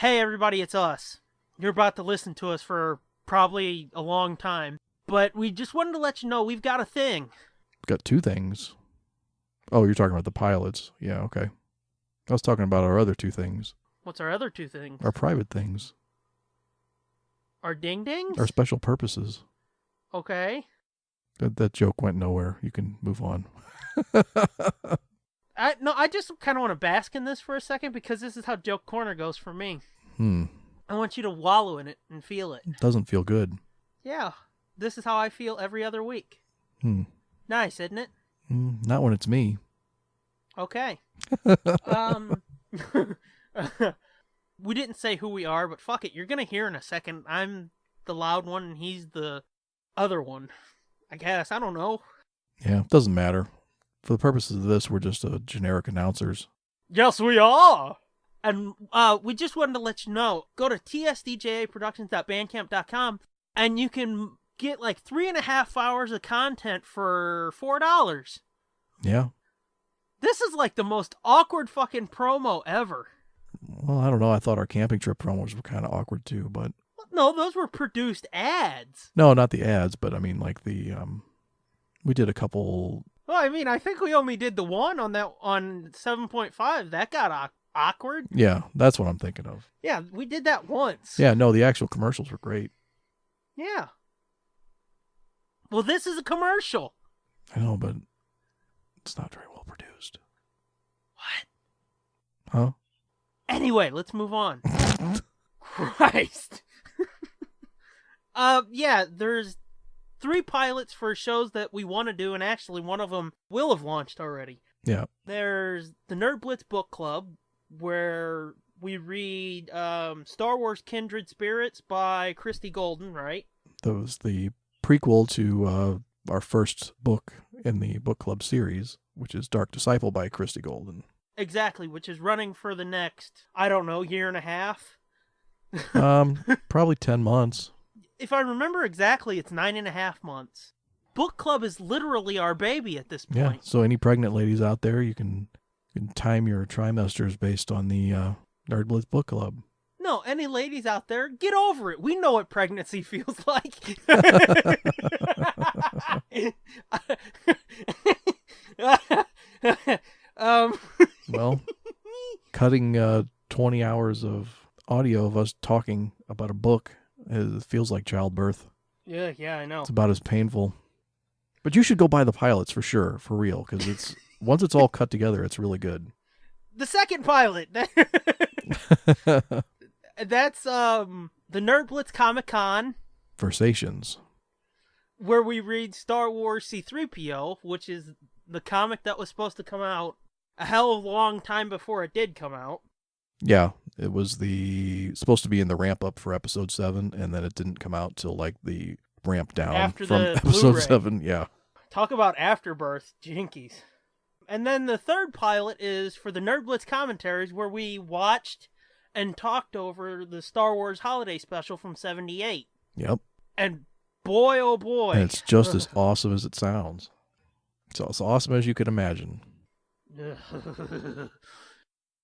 Hey everybody, it's us. You're about to listen to us for probably a long time, but we just wanted to let you know we've got a thing. We've got two things. Oh, you're talking about the pilots. Yeah, okay. I was talking about our other two things. What's our other two things? Our private things. Our ding-dings? Our special purposes. Okay. That joke went nowhere. You can move on. I just kind of want to bask in this for a second because this is how Joke Corner goes for me. I want you to wallow in it and feel it. It doesn't feel good. Yeah. This is how I feel every other week. Nice, isn't it? Not when it's me. Okay. We didn't say who we are, but fuck it. You're going to hear in a second. I'm the loud one and he's the other one. I guess. I don't know. Yeah, it doesn't matter. For the purposes of this, we're just generic announcers. Yes, we are! And we just wanted to let you know, go to tsdjaproductions.bandcamp.com and you can get like 3.5 hours of content for $4. Yeah. This is like the most awkward fucking promo ever. Well, I don't know. I thought our camping trip promos were kind of awkward too, but... No, those were produced ads. No, not the ads, but I mean like the... We did a couple... Well, I mean, I think we only did the one on 7.5. That got awkward. Yeah, that's what I'm thinking of. Yeah, we did that once. Yeah, no, the actual commercials were great. Yeah. Well, this is a commercial. I know, but it's not very well produced. What? Huh? Anyway, let's move on. Christ. Yeah, there's 3 pilots for shows that we want to do, and actually one of them will have launched already. Yeah. There's the Nerd Blitz Book Club, where we read Star Wars Kindred Spirits by Christy Golden, right? That was the prequel to our first book in the book club series, which is Dark Disciple by Christy Golden. Exactly, which is running for the next, I don't know, year and a half? Probably 10 months. If I remember exactly, it's 9.5 months. Book club is literally our baby at this point. Yeah, so any pregnant ladies out there, you can time your trimesters based on the Nerd Blitz Book Club. No, any ladies out there, get over it. We know what pregnancy feels like. Well, cutting 20 hours of audio of us talking about a book feels like childbirth. Yeah, I know. It's about as painful. But you should go buy the pilots for sure, for real, because once it's all cut together, it's really good. The second pilot. That's the Nerd Blitz Comic-Con. Versations. Where we read Star Wars C-3PO, which is the comic that was supposed to come out a hell of a long time before it did come out. Yeah, it was supposed to be in the ramp up for episode 7, and then it didn't come out till like the ramp down after from the episode Blu-ray. 7. Yeah. Talk about afterbirth, jinkies. And then the third pilot is for the Nerd Blitz commentaries, where we watched and talked over the Star Wars holiday special from '78. Yep. And boy, oh boy. And it's just as awesome as it sounds. It's as awesome as you could imagine.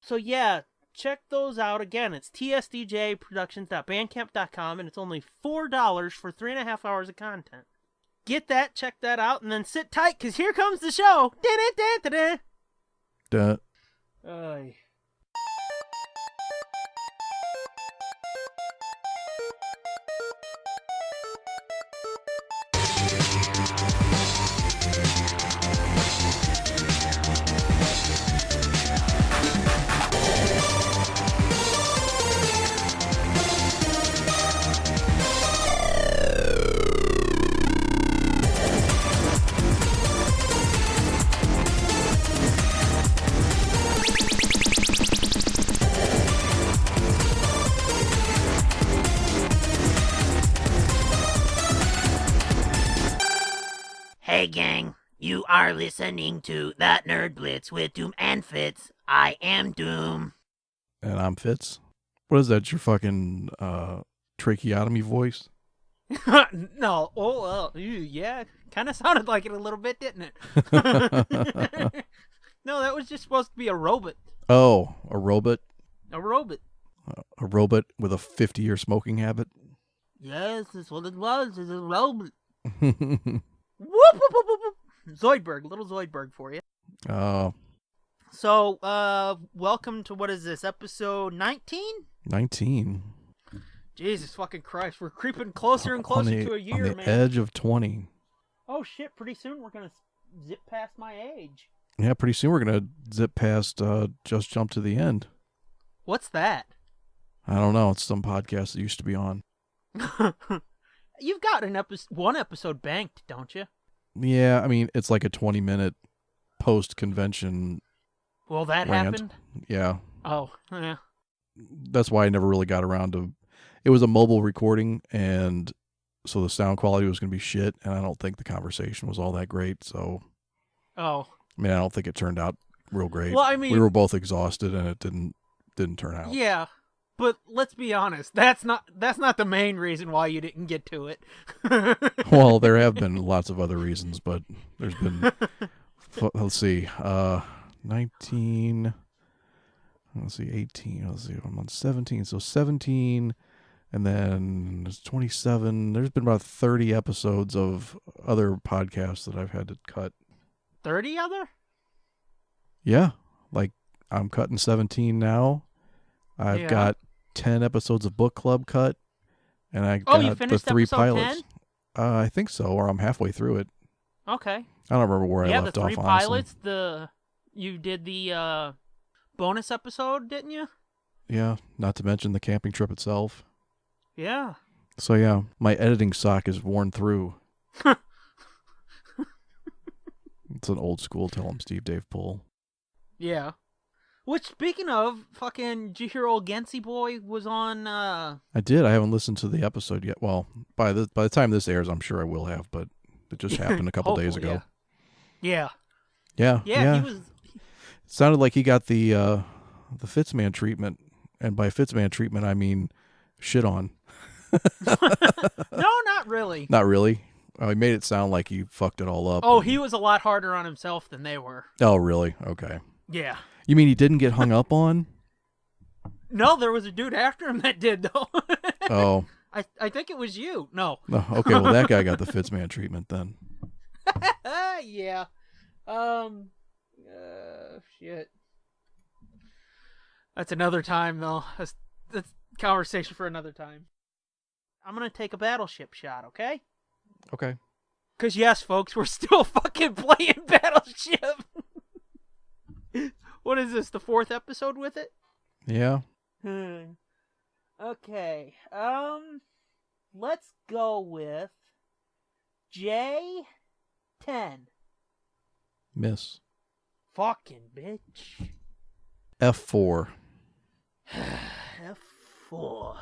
So yeah, check those out. Again, it's tsdjproductions.bandcamp.com, and it's only $4 for 3.5 hours of content. Get that, check that out, and then sit tight, because here comes the show. Duh. Ay. Hey gang, you are listening to That Nerd Blitz with Doom and Fitz. I am Doom. And I'm Fitz. What is that, your fucking tracheotomy voice? No, yeah, kind of sounded like it a little bit, didn't it? No, that was just supposed to be a robot. Oh, a robot? A robot. A robot with a 50-year smoking habit. Yes, that's what it was. It's a robot. Whoop, whoop, whoop, whoop, whoop. Zoidberg, little Zoidberg for you. So, welcome to, what is this, episode 19? 19. Jesus fucking Christ, we're creeping closer and closer to a year, on the edge of 20. Oh shit, pretty soon we're gonna zip past my age. Yeah, pretty soon we're gonna zip past Just Jump to the End. What's that? I don't know. It's some podcast that used to be on. You've got one episode banked, don't you? Yeah, I mean, it's like a 20-minute post-convention Well, that rant. happened? Yeah. Oh, yeah. That's why I never really got around to... It was a mobile recording, and so the sound quality was going to be shit, and I don't think the conversation was all that great, so... Oh. I mean, I don't think it turned out real great. Well, I mean... We were both exhausted, and it didn't turn out. Yeah. But let's be honest, that's not the main reason why you didn't get to it. Well, there have been lots of other reasons, but there's been, let's see, 19, let's see, 18, let's see, I'm on 17, so 17, and then it's 27. There's been about 30 episodes of other podcasts that I've had to cut. 30 other? Yeah, like I'm cutting 17 now. I've got 10 episodes of Book Club cut, and I got the 3 pilots. 10? I think so, or I'm halfway through it. Okay. I don't remember where I left off, honestly. Yeah, the 3 pilots, you did the bonus episode, didn't you? Yeah, not to mention the camping trip itself. Yeah. So yeah, my editing sock is worn through. It's an old school Tell 'em Steve Dave pull. Yeah. Which, speaking of, fucking, did you hear old Gensy Boy was on, I did. I haven't listened to the episode yet. Well, by the time this airs, I'm sure I will have, but it just happened a couple days ago. Yeah. Yeah. Yeah, he was... It sounded like he got the Fitz man treatment, and by Fitz man treatment, I mean shit on. No, not really. Not really? Oh, he made it sound like he fucked it all up. Oh, he was a lot harder on himself than they were. Oh, really? Okay. Yeah. You mean he didn't get hung up on? No, there was a dude after him that did, though. Oh. I think it was you. No. Oh, okay, well, that guy got the Fitzman treatment then. Yeah. Shit. That's another time, though. That's conversation for another time. I'm going to take a Battleship shot, okay? Okay. Because, yes, folks, we're still fucking playing Battleship. What is this, the 4th episode with it? Yeah. Okay. Let's go with J10. Miss. Fucking bitch. F4. F4.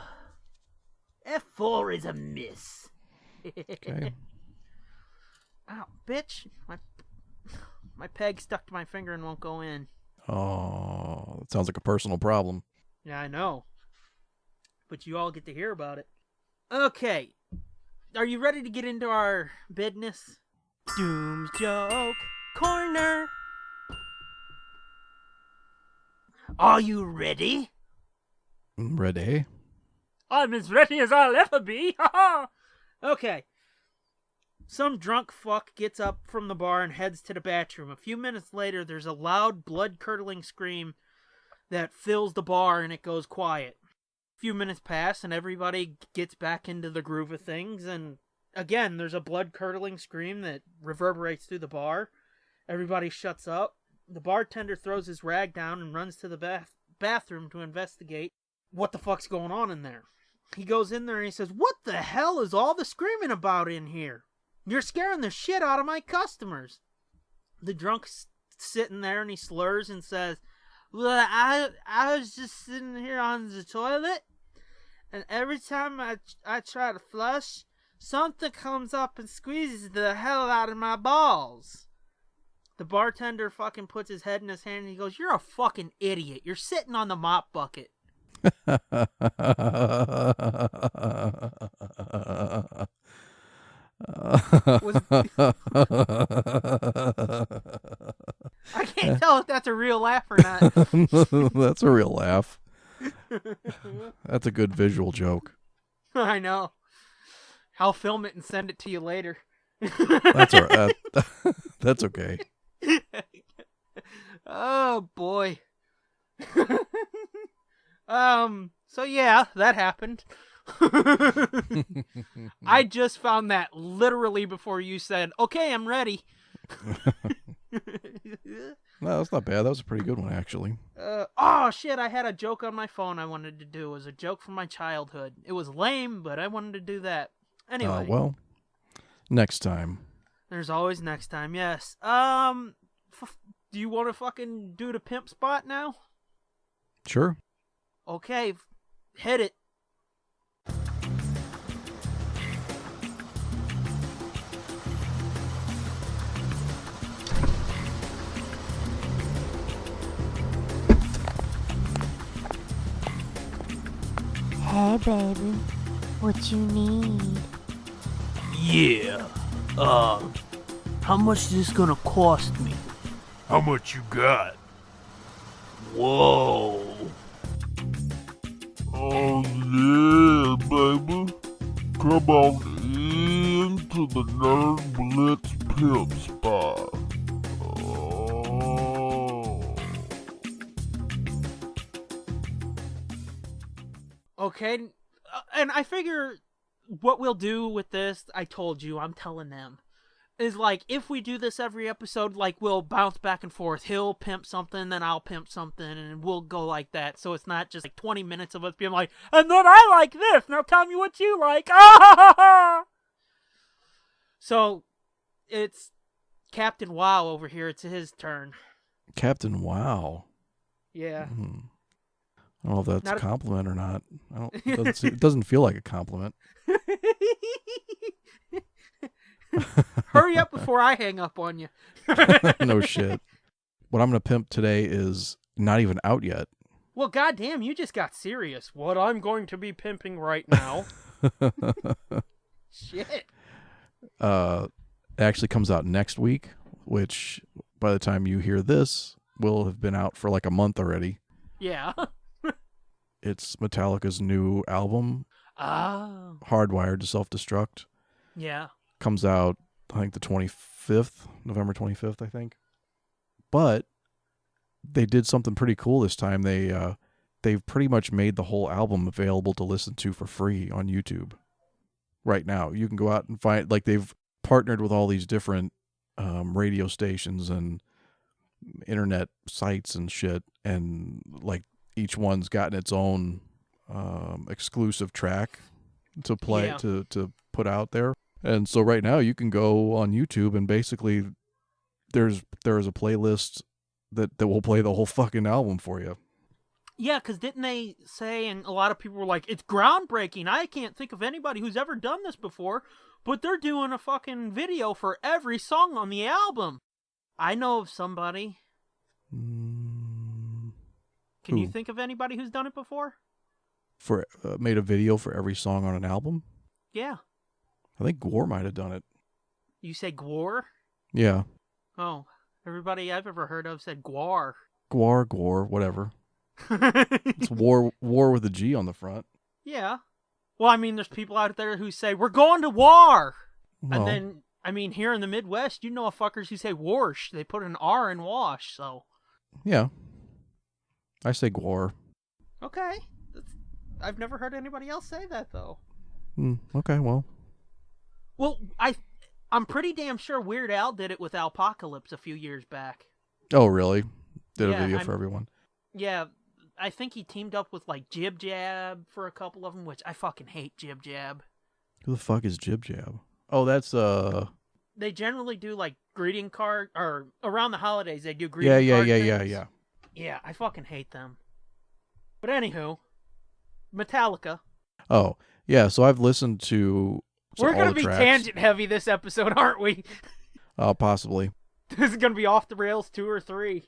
F4 is a miss. Okay. Ow, bitch. My peg stuck to my finger and won't go in. Oh, that sounds like a personal problem. Yeah, I know. But you all get to hear about it. Okay. Are you ready to get into our business? Doom's Joke Corner. Are you ready? Ready? I'm as ready as I'll ever be. Okay. Some drunk fuck gets up from the bar and heads to the bathroom. A few minutes later, there's a loud, blood-curdling scream that fills the bar and it goes quiet. A few minutes pass and everybody gets back into the groove of things, and again, there's a blood-curdling scream that reverberates through the bar. Everybody shuts up. The bartender throws his rag down and runs to the bathroom to investigate what the fuck's going on in there. He goes in there and he says, "What the hell is all the screaming about in here? You're scaring the shit out of my customers." The drunk's sitting there and he slurs and says, "Well, I was just sitting here on the toilet, and every time I try to flush, something comes up and squeezes the hell out of my balls." The bartender fucking puts his head in his hand and he goes, "You're a fucking idiot. You're sitting on the mop bucket." I can't tell if that's a real laugh or not. That's a real laugh. That's a good visual joke. I know. I'll film it and send it to you later. That's all right. That's okay. Oh boy. So yeah, that happened. I just found that literally before you said, "Okay, I'm ready." No, that's not bad. That was a pretty good one, actually. Oh shit, I had a joke on my phone I wanted to do. It was a joke from my childhood. It was lame, but I wanted to do that. Anyway. Well, next time. There's always next time, yes. Do you want to fucking do the Pimp Spot now? Sure. Okay, hit it. Hey, baby. What you need? Yeah. How much is this gonna cost me? How much you got? Whoa. Oh yeah, baby. Come on into the Nerd Blitz Pimp Spot. Oh. Okay, and I figure what we'll do with this, I told you, I'm telling them, is like, if we do this every episode, like, we'll bounce back and forth. He'll pimp something, then I'll pimp something, and we'll go like that. So it's not just like 20 minutes of us being like, and then I like this, now tell me what you like. So it's Captain Wow over here. It's his turn. Captain Wow. Yeah. I don't know if that's a compliment or not. It doesn't feel like a compliment. Hurry up before I hang up on you. No shit. What I'm going to pimp today is not even out yet. Well, goddamn, you just got serious. What I'm going to be pimping right now. Shit. It actually comes out next week, which by the time you hear this will have been out for like a month already. Yeah. It's Metallica's new album, Hardwired to Self-Destruct. Yeah. Comes out, I think, the 25th, November 25th, I think. But they did something pretty cool this time. They've pretty much made the whole album available to listen to for free on YouTube. Right now, you can go out and find, like, they've partnered with all these different radio stations and internet sites and shit, and like each one's gotten its own exclusive track to play, to put out there. And so right now you can go on YouTube and basically there is a playlist that will play the whole fucking album for you. Yeah, because didn't they say, and a lot of people were like, it's groundbreaking. I can't think of anybody who's ever done this before, but they're doing a fucking video for every song on the album. I know of somebody. Can you think of anybody who's done it before? For made a video for every song on an album? Yeah. I think Gwar might have done it. You say Gwar? Yeah. Oh, everybody I've ever heard of said Gwar. Gwar, whatever. It's war with a G on the front. Yeah. Well, I mean, there's people out there who say, we're going to war! Well, and then, I mean, here in the Midwest, you know of fuckers who say warsh. They put an R in wash, so. Yeah. I say Gwar. Okay. I've never heard anybody else say that, though. Okay, well. Well, I'm pretty damn sure Weird Al did it with Alpocalypse a few years back. Oh, really? Did a video for everyone? Yeah, I think he teamed up with, like, Jib Jab for a couple of them, which I fucking hate Jib Jab. Who the fuck is Jib Jab? Oh, that's, They generally do, like, greeting card, or around the holidays, they do greeting card things. Yeah. Yeah, I fucking hate them. But anywho, Metallica. Oh, yeah, so I've listened to We're going to be tangent heavy this episode, aren't we? Possibly. This is going to be off the rails 2 or 3.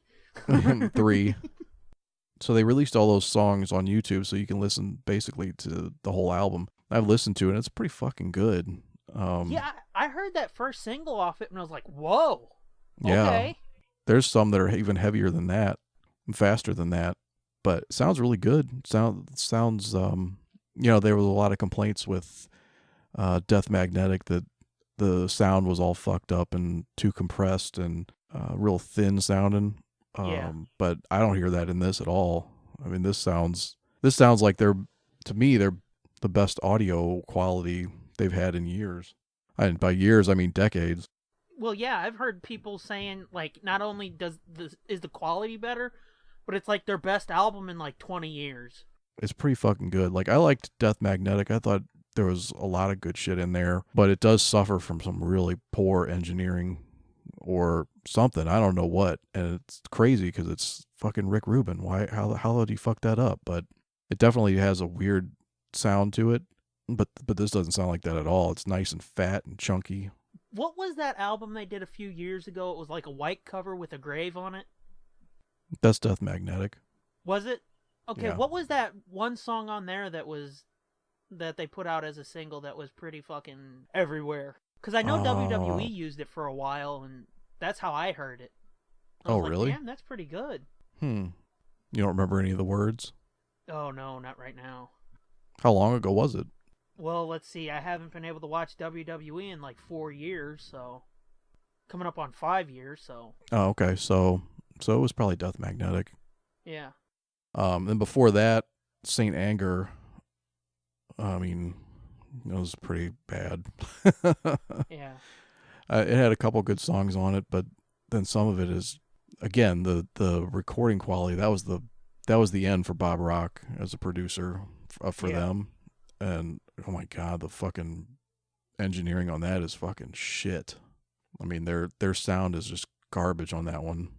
3. So they released all those songs on YouTube so you can listen basically to the whole album. I've listened to it and it's pretty fucking good. Yeah, I heard that first single off it and I was like, whoa. Yeah. Okay. There's some that are even heavier than that and faster than that. but it sounds really good. Sounds there was a lot of complaints with Death Magnetic that the sound was all fucked up and too compressed and real thin sounding. But I don't hear that in this at all. I mean, this sounds like they're the best audio quality they've had in years. And by years, I mean decades. Well, yeah, I've heard people saying, like, not only is the quality better, but it's like their best album in like 20 years. It's pretty fucking good. Like, I liked Death Magnetic. I thought there was a lot of good shit in there, but it does suffer from some really poor engineering or something. I don't know what. And it's crazy because it's fucking Rick Rubin. How did he fuck that up? But it definitely has a weird sound to it. But this doesn't sound like that at all. It's nice and fat and chunky. What was that album they did a few years ago? It was like a white cover with a grave on it. That's Death Magnetic. Was it? Okay, Yeah. What was that one song on there that they put out as a single that was pretty fucking everywhere? Because I know WWE used it for a while, and that's how I heard it. I was like, really? Damn, that's pretty good. You don't remember any of the words? Oh, no, not right now. How long ago was it? Well, let's see. I haven't been able to watch WWE in like 4 years, so coming up on 5 years, so. Oh, okay. So it was probably Death Magnetic. Yeah. And before that, Saint Anger. I mean, it was pretty bad. Yeah. It had a couple good songs on it, but then some of it is, again, the recording quality. That was the end for Bob Rock as a producer for them. And oh my God, the fucking engineering on that is fucking shit. I mean, their sound is just garbage on that one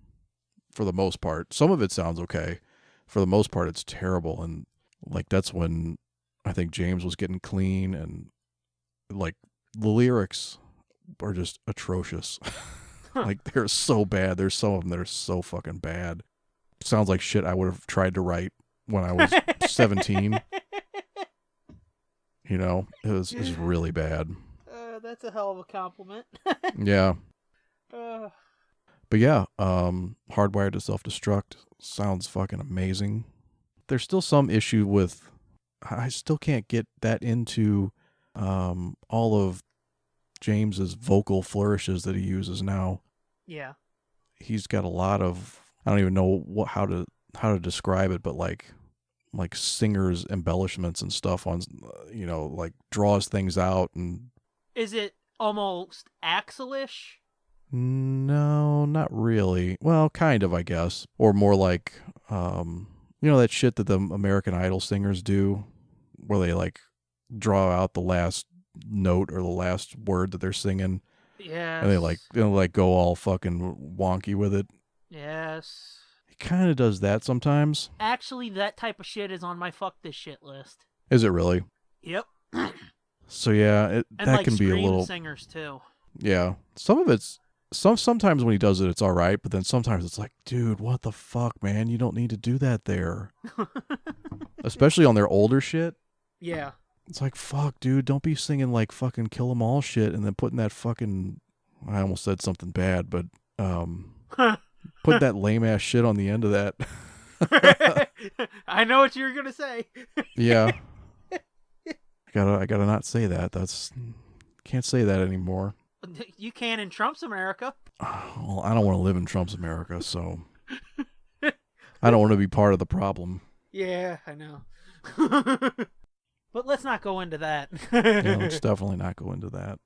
for the most part. Some of it sounds okay. For the most part, it's terrible. And like, that's when I think James was getting clean, and like the lyrics are just atrocious. Like, they're so bad. There's some of them that are so fucking bad. Sounds like shit I would have tried to write when I was 17. You know, it was really bad. That's a hell of a compliment. Yeah. But yeah, Hardwired to Self-Destruct sounds fucking amazing. There's still some issue with, I still can't get that into all of James's vocal flourishes that he uses now. Yeah. He's got a lot of, I don't even know how to describe it, but like singer's embellishments and stuff on, like draws things out. And is it almost Axl-ish? No, not really. Well, kind of, I guess. Or more like, that shit that the American Idol singers do, where they like draw out the last note or the last word that they're singing. Yeah. And they go all fucking wonky with it. Yes. He kind of does that sometimes. Actually, that type of shit is on my fuck this shit list. Is it really? Yep. So yeah, and that like can be a little singers too. Yeah. Some of it's sometimes when he does it, it's all right, but then sometimes it's like, dude, what the fuck, man? You don't need to do that there. Especially on their older shit. Yeah. It's like, fuck, dude, don't be singing like fucking Kill 'Em All shit and then putting that fucking, I almost said something bad, but put that lame ass shit on the end of that. I know what you were gonna say. Yeah. I gotta not say that. Can't say that anymore. You can in Trump's America. Well, I don't want to live in Trump's America, so I don't want to be part of the problem. Yeah, I know. But let's not go into that. Yeah, let's definitely not go into that.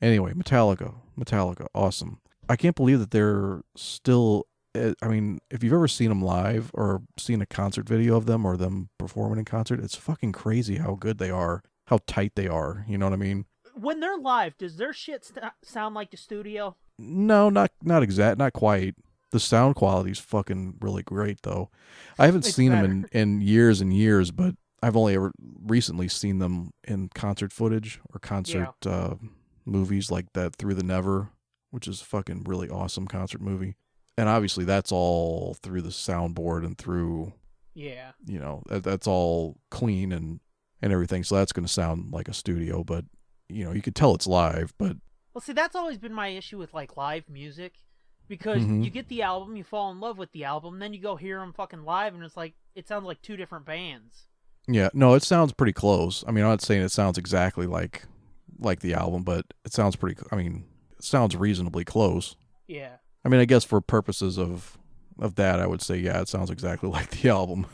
Anyway, Metallica, awesome. I can't believe that they're still, I mean, if you've ever seen them live or seen a concert video of them or them performing in concert, it's fucking crazy how good they are, how tight they are, you know what I mean? When they're live, does their shit sound like the studio? No, not quite. The sound quality's fucking really great, though. I haven't seen them in years and years, but I've only ever recently seen them in concert footage or concert movies like that, Through the Never, which is a fucking really awesome concert movie. And obviously that's all through the soundboard and through, that's all clean and everything. So that's going to sound like a studio, but, you could tell it's live. But well, see, that's always been my issue with like live music, Because you get the album, you fall in love with the album, then you go hear them fucking live, and it's like, it sounds like two different bands. Yeah, no, it sounds pretty close. I mean, I'm not saying it sounds exactly like the album, but it sounds it sounds reasonably close. Yeah. I mean, I guess for purposes of that, I would say, yeah, it sounds exactly like the album.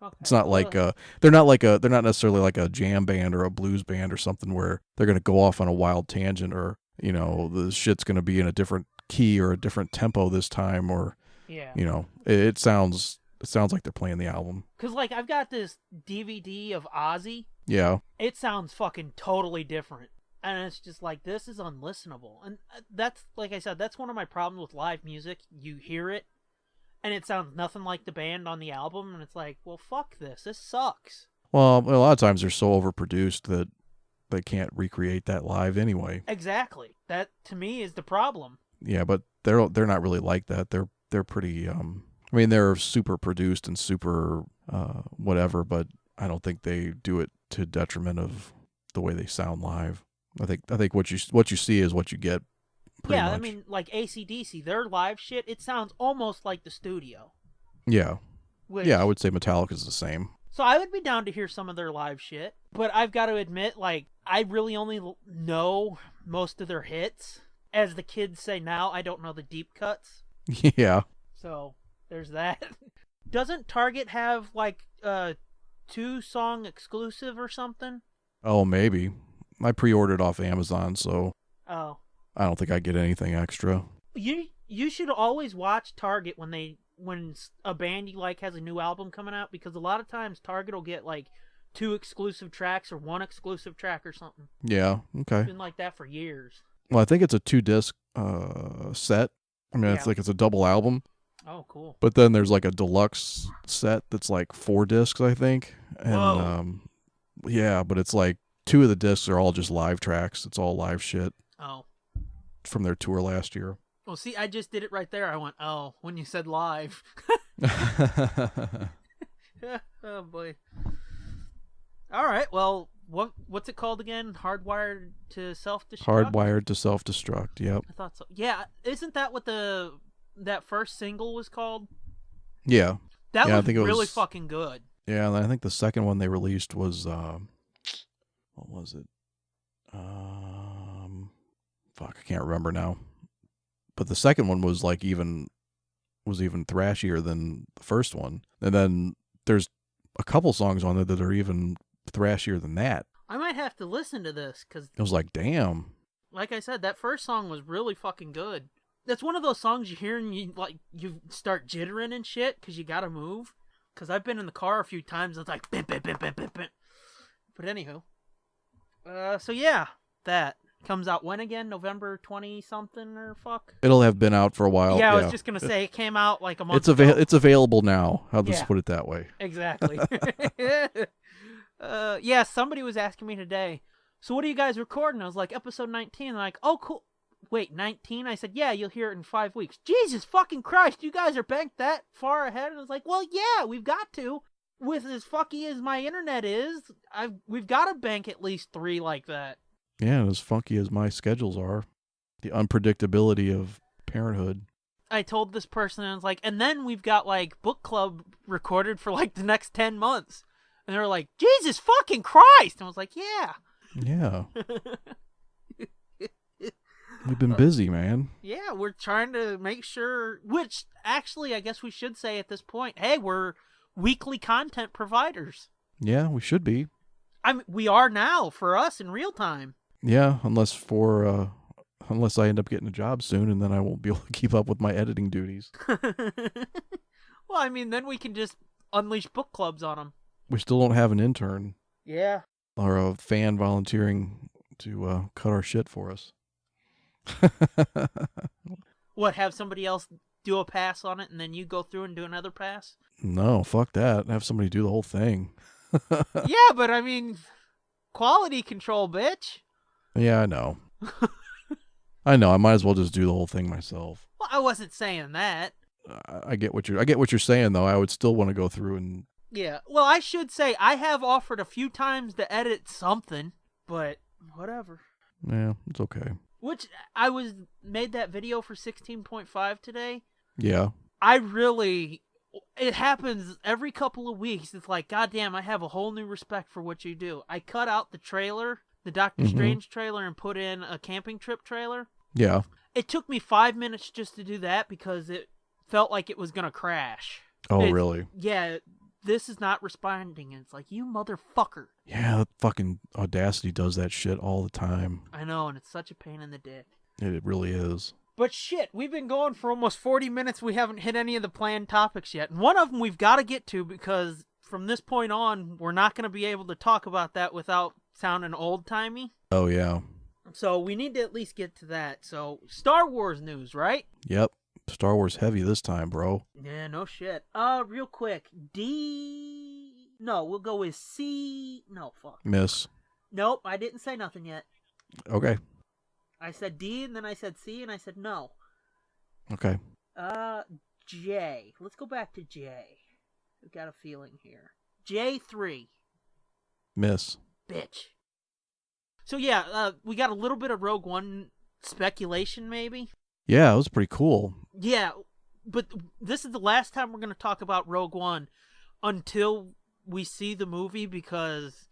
Okay. It's not like they're not necessarily like a jam band or a blues band or something where they're going to go off on a wild tangent, or, you know, the shit's going to be in a different key or a different tempo this time, or, you know, it sounds like they're playing the album. Because, like, I've got this DVD of Ozzy. Yeah. It sounds fucking totally different. And it's just like, this is unlistenable. And that's, like I said, that's one of my problems with live music. You hear it, and it sounds nothing like the band on the album, and it's like, well, fuck this. This sucks. Well, a lot of times they're so overproduced that they can't recreate that live anyway. Exactly. That, to me, is the problem. Yeah, but they're not really like that. They're pretty, I mean, they're super produced and super whatever, but I don't think they do it to detriment of the way they sound live. I think what you see is what you get. Yeah, much. I mean, like AC/DC, their live shit, it sounds almost like the studio. Yeah. Which, yeah, I would say Metallica's the same. So I would be down to hear some of their live shit, but I've got to admit, like, I really only know most of their hits. As the kids say now, I don't know the deep cuts. Yeah. So there's that. Doesn't Target have like a 2-song exclusive or something? Oh, maybe. I pre-ordered off Amazon, so Oh. I don't think I get anything extra. You should always watch Target when a band you like has a new album coming out, because a lot of times Target will get like 2 exclusive tracks or 1 exclusive track or something. Yeah, okay. It's been like that for years. Well, I think it's a 2-disc set. I mean, it's like it's a double album. Oh, cool. But then there's like a deluxe set that's like 4 discs, I think. And Whoa. Yeah, but it's like 2 of the discs are all just live tracks. It's all live shit. Oh. From their tour last year. Well, see, I just did it right there. I went, oh, when you said live. Oh, boy. All right, well, what's it called again? Hardwired to Self-Destruct? Hardwired to Self-Destruct, yep. I thought so. Yeah, isn't that what that first single was called? Yeah. That yeah, was I think really fucking good. Yeah, and I think the second one they released was, what was it? Fuck, I can't remember now. But the second one was like even thrashier than the first one. And then there's a couple songs on there that are even thrashier than that. I might have to listen to this, because it was like, damn. Like I said, that first song was really fucking good. That's one of those songs you hear and you start jittering and shit because you gotta move. Because I've been in the car a few times and it's like, bim, bim, bim, bim, bim, bim. But anywho. So yeah, that comes out when again? November 20-something or fuck? It'll have been out for a while. Yeah, I was just going to say, it came out like a month ago. It's available now. I'll just put it that way. Exactly. Yeah, somebody was asking me today, so what are you guys recording? I was like, episode 19. They're like, oh, cool. Wait, 19? I said, yeah, you'll hear it in 5 weeks. Jesus fucking Christ, you guys are banked that far ahead? And I was like, well, yeah, we've got to. With as fucky as my internet is, we've got to bank at least 3 like that. Yeah, and as funky as my schedules are, the unpredictability of parenthood. I told this person, and I was like, and then we've got like book club recorded for like the next 10 months. And they were like, Jesus fucking Christ! And I was like, yeah. Yeah. We've been busy, man. Yeah, we're trying to make sure, which actually I guess we should say at this point, hey, we're weekly content providers. Yeah, we should be. I mean, we are now for us in real time. Yeah, unless I end up getting a job soon, and then I won't be able to keep up with my editing duties. Well, I mean, then we can just unleash book clubs on them. We still don't have an intern. Yeah. Or a fan volunteering to cut our shit for us. What, have somebody else do a pass on it, and then you go through and do another pass? No, fuck that. Have somebody do the whole thing. Yeah, but I mean, quality control, bitch. Yeah, I know. I know. I might as well just do the whole thing myself. Well, I wasn't saying that. I get what you're saying, though. I would still want to go through and. Yeah. Well, I should say I have offered a few times to edit something, but whatever. Yeah, it's okay. Which made that video for 16.5 today. Yeah. It happens every couple of weeks. It's like, goddamn, I have a whole new respect for what you do. I cut out the trailer, the Doctor Strange trailer, and put in a camping trip trailer. Yeah. It took me 5 minutes just to do that because it felt like it was going to crash. Oh, really? Yeah, this is not responding. And it's like, you motherfucker. Yeah, that fucking Audacity does that shit all the time. I know, and it's such a pain in the dick. It really is. But shit, we've been going for almost 40 minutes. We haven't hit any of the planned topics yet. And one of them we've got to get to because from this point on, we're not going to be able to talk about that without sounding old-timey. Oh, yeah. So we need to at least get to that. So, Star Wars news, right? Yep. Star Wars heavy this time, bro. Yeah, no shit. Real quick. No, we'll go with C. No, fuck. Miss. Nope, I didn't say nothing yet. Okay. I said D, and then I said C, and I said no. Okay. J. Let's go back to J. I've got a feeling here. J3. Miss. Bitch. So yeah, we got a little bit of Rogue One speculation, maybe? Yeah, it was pretty cool. Yeah, but this is the last time we're going to talk about Rogue One until we see the movie because...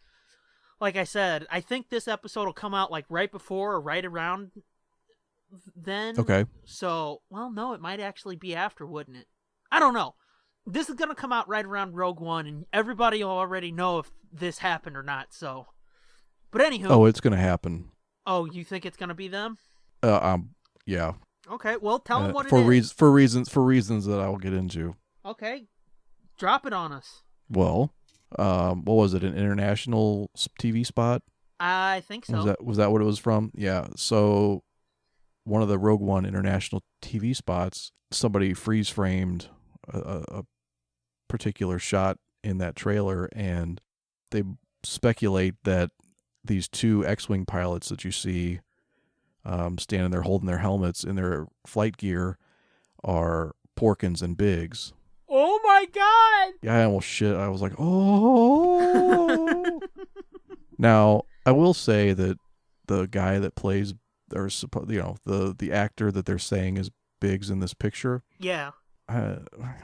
Like I said, I think this episode will come out like right before or right around then. Okay. So, well, no, it might actually be after, wouldn't it? I don't know. This is going to come out right around Rogue One, and everybody will already know if this happened or not, so. But anywho. Oh, it's going to happen. Oh, you think it's going to be them? Yeah. Okay, well, tell them what for it is. For reasons that I will get into. Okay. Drop it on us. Well... what was it? An international TV spot? I think so. Was that what it was from? Yeah. So one of the Rogue One international TV spots, somebody freeze framed a particular shot in that trailer, and they speculate that these two X-wing pilots that you see standing there holding their helmets in their flight gear are Porkins and Biggs. Oh my god! Yeah, I almost shit. I was like, oh. Now, I will say that the guy that plays, or the actor that they're saying is Biggs in this picture. Yeah.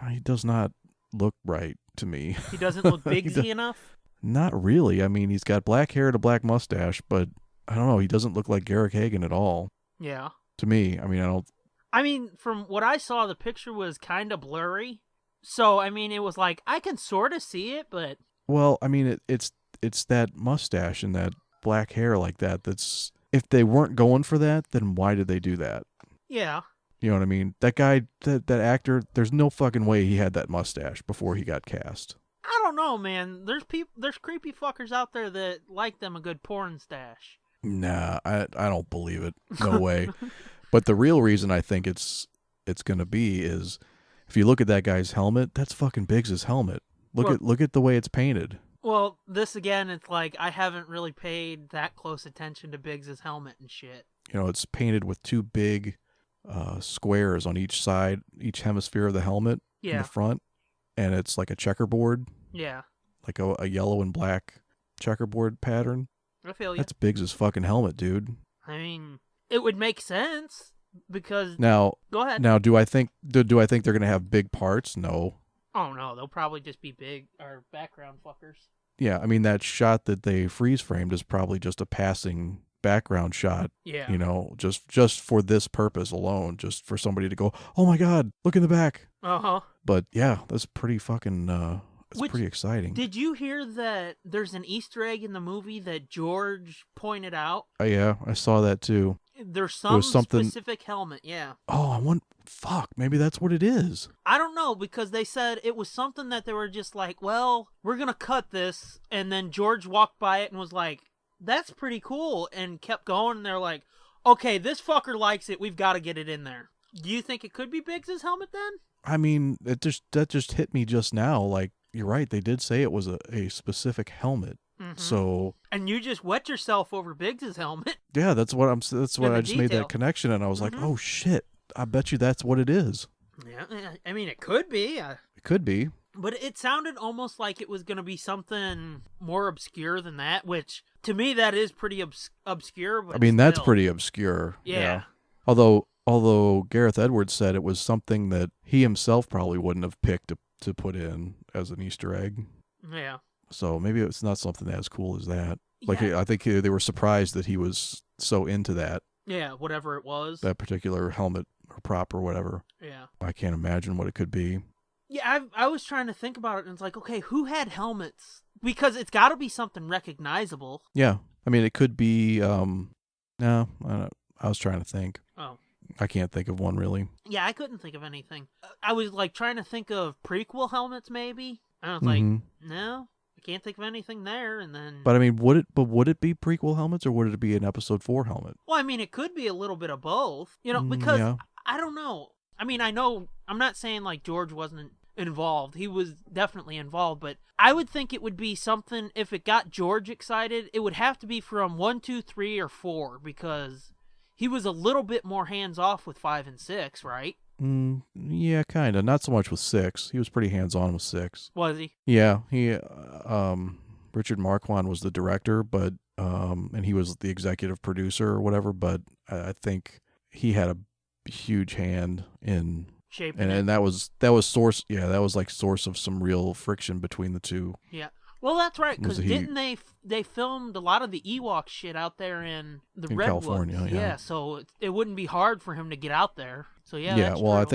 He does not look right to me. He doesn't look Biggsy enough? Not really. I mean, he's got black hair and a black mustache, but I don't know. He doesn't look like Garrick Hagan at all. Yeah. To me, I mean, from what I saw, the picture was kind of blurry. So, I mean, it was like, I can sort of see it, but... Well, I mean, it's that mustache and that black hair like that that's... If they weren't going for that, then why did they do that? Yeah. You know what I mean? That guy, that actor, there's no fucking way he had that mustache before he got cast. I don't know, man. There's creepy fuckers out there that like them a good porn stash. Nah, I don't believe it. No way. But the real reason I think it's going to be is... If you look at that guy's helmet, that's fucking Biggs' helmet. Look at the way it's painted. Well, this again, it's like I haven't really paid that close attention to Biggs' helmet and shit. You know, it's painted with two big squares on each side, each hemisphere of the helmet in the front, and it's like a checkerboard. Yeah. Like a yellow and black checkerboard pattern. I feel you. That's Biggs' fucking helmet, dude. I mean, it would make sense. Because go ahead. Now, do I think they're gonna have big parts? No. Oh no, they'll probably just be big or background fuckers. Yeah, I mean that shot that they freeze framed is probably just a passing background shot. Yeah. You know, just for this purpose alone, just for somebody to go, oh my god, look in the back. Uh-huh. But yeah, that's pretty fucking. It's pretty exciting. Did you hear that there's an Easter egg in the movie that George pointed out? Yeah, I saw that too. There's some specific helmet, yeah. Oh, fuck, maybe that's what it is. I don't know, because they said it was something that they were just like, well, we're going to cut this. And then George walked by it and was like, that's pretty cool. And kept going. And they're like, okay, this fucker likes it. We've got to get it in there. Do you think it could be Biggs' helmet then? I mean, that just hit me just now. Like, you're right. They did say it was a specific helmet. Mm-hmm. So, and you just wet yourself over Biggs' helmet. Yeah, that's what I just made that connection, and I was like, oh shit, I bet you that's what it is. Yeah, I mean, it could be. It could be. But it sounded almost like it was going to be something more obscure than that, which to me that is pretty obscure. But I mean, that's pretty obscure. Yeah. Although Gareth Edwards said it was something that he himself probably wouldn't have picked to put in as an Easter egg. Yeah. So maybe it's not something as cool as that. Like, Yeah. I think they were surprised that he was so into that. Yeah, whatever it was. That particular helmet or prop or whatever. Yeah. I can't imagine what it could be. Yeah, I was trying to think about it, and it's like, okay, who had helmets? Because it's got to be something recognizable. Yeah. I mean, it could be, no, I was trying to think. Oh. I can't think of one, really. Yeah, I couldn't think of anything. I was, like, trying to think of prequel helmets, maybe. And I was like, no, I can't think of anything there, and then... But, I mean, would it be prequel helmets, or would it be an Episode 4 helmet? Well, I mean, it could be a little bit of both. You know, because, I don't know. I mean, I know, I'm not saying, like, George wasn't involved. He was definitely involved, but I would think it would be something, if it got George excited, it would have to be from 1, 2, 3, or 4, because he was a little bit more hands-off with 5 and 6, right? Yeah, kind of. Not so much with 6. He was pretty hands-on with 6. Was he? Yeah, Richard Marquand was the director, but, and he was the executive producer or whatever, but I think he had a huge hand in shaping it. And that was source. Yeah, that was like source of some real friction between the two. Yeah. Well, that's right, because didn't they filmed a lot of the Ewok shit out there in Redwoods? California, yeah. So it wouldn't be hard for him to get out there. So yeah. Yeah. That's well, true. I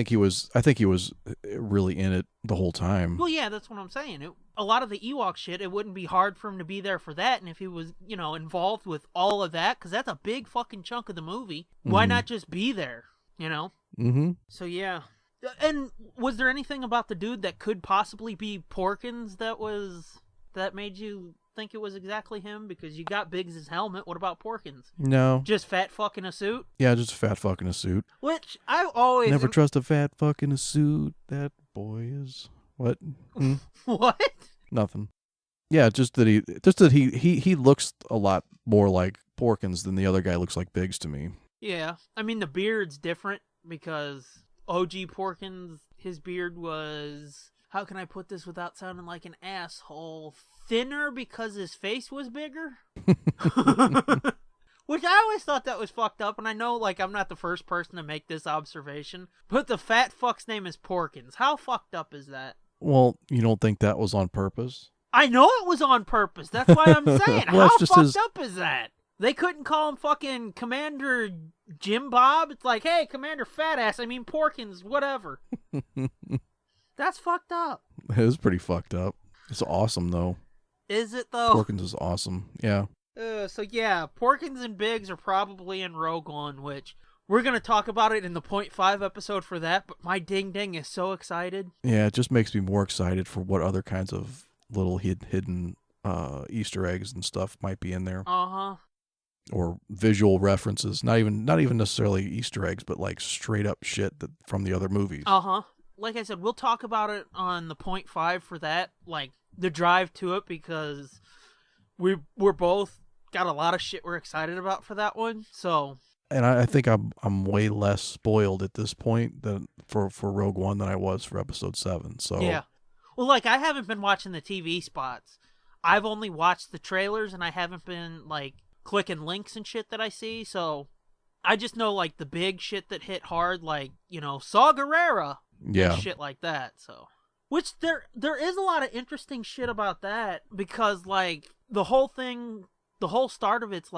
think he was really in it the whole time. Well, yeah, that's what I'm saying. A lot of the Ewok shit, it wouldn't be hard for him to be there for that, and if he was, involved with all of that, because that's a big fucking chunk of the movie. Why not just be there? Mm-hmm. So yeah. And was there anything about the dude that could possibly be Porkins that made you think it was exactly him? Because you got Biggs' helmet. What about Porkins? No. Just fat fucking a suit? Yeah, just a fat fuck in a suit. Which I always... Never trust a fat fuck in a suit. That boy is... What? What? Nothing. Yeah, just that he looks a lot more like Porkins than the other guy looks like Biggs to me. Yeah. I mean, the beard's different because OG Porkins, his beard was... How can I put this without sounding like an asshole? Thinner because his face was bigger? Which I always thought that was fucked up, and I know, I'm not the first person to make this observation, but the fat fuck's name is Porkins. How fucked up is that? Well, you don't think that was on purpose? I know it was on purpose. That's why I'm saying. Well, how fucked up is that? They couldn't call him fucking Commander Jim Bob? It's like, hey, Commander Fat Ass, I mean Porkins, whatever. That's fucked up. It is pretty fucked up. It's awesome, though. Is it, though? Porkins is awesome, yeah. So yeah, Porkins and Biggs are probably in Rogue One, which we're going to talk about it in the 0.5 episode for that, but my ding-ding is so excited. Yeah, it just makes me more excited for what other kinds of little hidden Easter eggs and stuff might be in there. Uh-huh. Or visual references, not even necessarily Easter eggs, but straight up shit from the other movies. Uh-huh. Like I said, we'll talk about it on the 0.5 for that, the drive to it, because we're both got a lot of shit we're excited about for that one. So, and I think I'm way less spoiled at this point than for Rogue One than I was for Episode 7. So yeah, well, I haven't been watching the TV spots. I've only watched the trailers, and I haven't been clicking links and shit that I see. So I just know the big shit that hit hard, Saw Gerrera, yeah, and shit like that. So. Which there is a lot of interesting shit about that, because the whole start of it's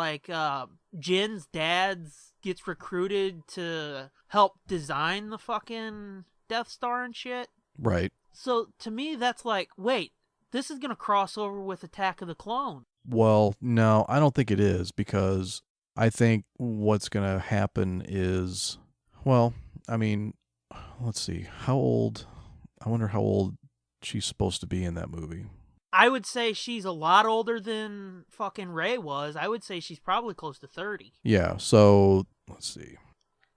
Jin's dad gets recruited to help design the fucking Death Star and shit. Right. So to me that's wait, this is gonna cross over with Attack of the Clone. Well, no, I don't think it is, because I think what's gonna happen is, well, I mean, let's see, I wonder how old she's supposed to be in that movie. I would say she's a lot older than fucking Rey was. I would say she's probably close to 30. Yeah, so let's see.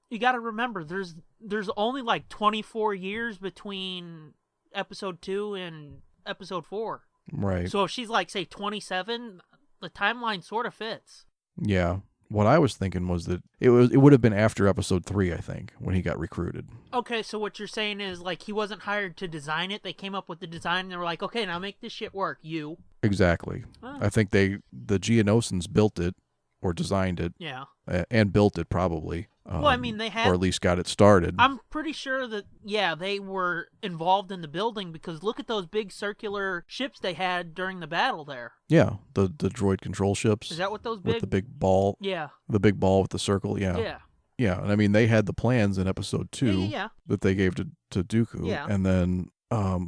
You got to remember, there's only 24 years between Episode 2 and Episode 4. Right. So if she's say 27, the timeline sort of fits. Yeah. what I was thinking was that it would have been after episode 3, I think, when he got recruited. Okay, so what you're saying is, like, he wasn't hired to design it. They came up with the design, and they were like, okay, now make this shit work, you. Exactly. Oh. I think the Geonosans built it, or designed it. Yeah. And built it, probably. Well, I mean, they had... Or at least got it started. I'm pretty sure that, yeah, they were involved in the building, because look at those big circular ships they had during the battle there. Yeah, the droid control ships. Is that what those big... With the big ball. Yeah. The big ball with the circle, yeah. Yeah. Yeah, and I mean, they had the plans in episode 2 yeah. that they gave to Dooku. Yeah. And then,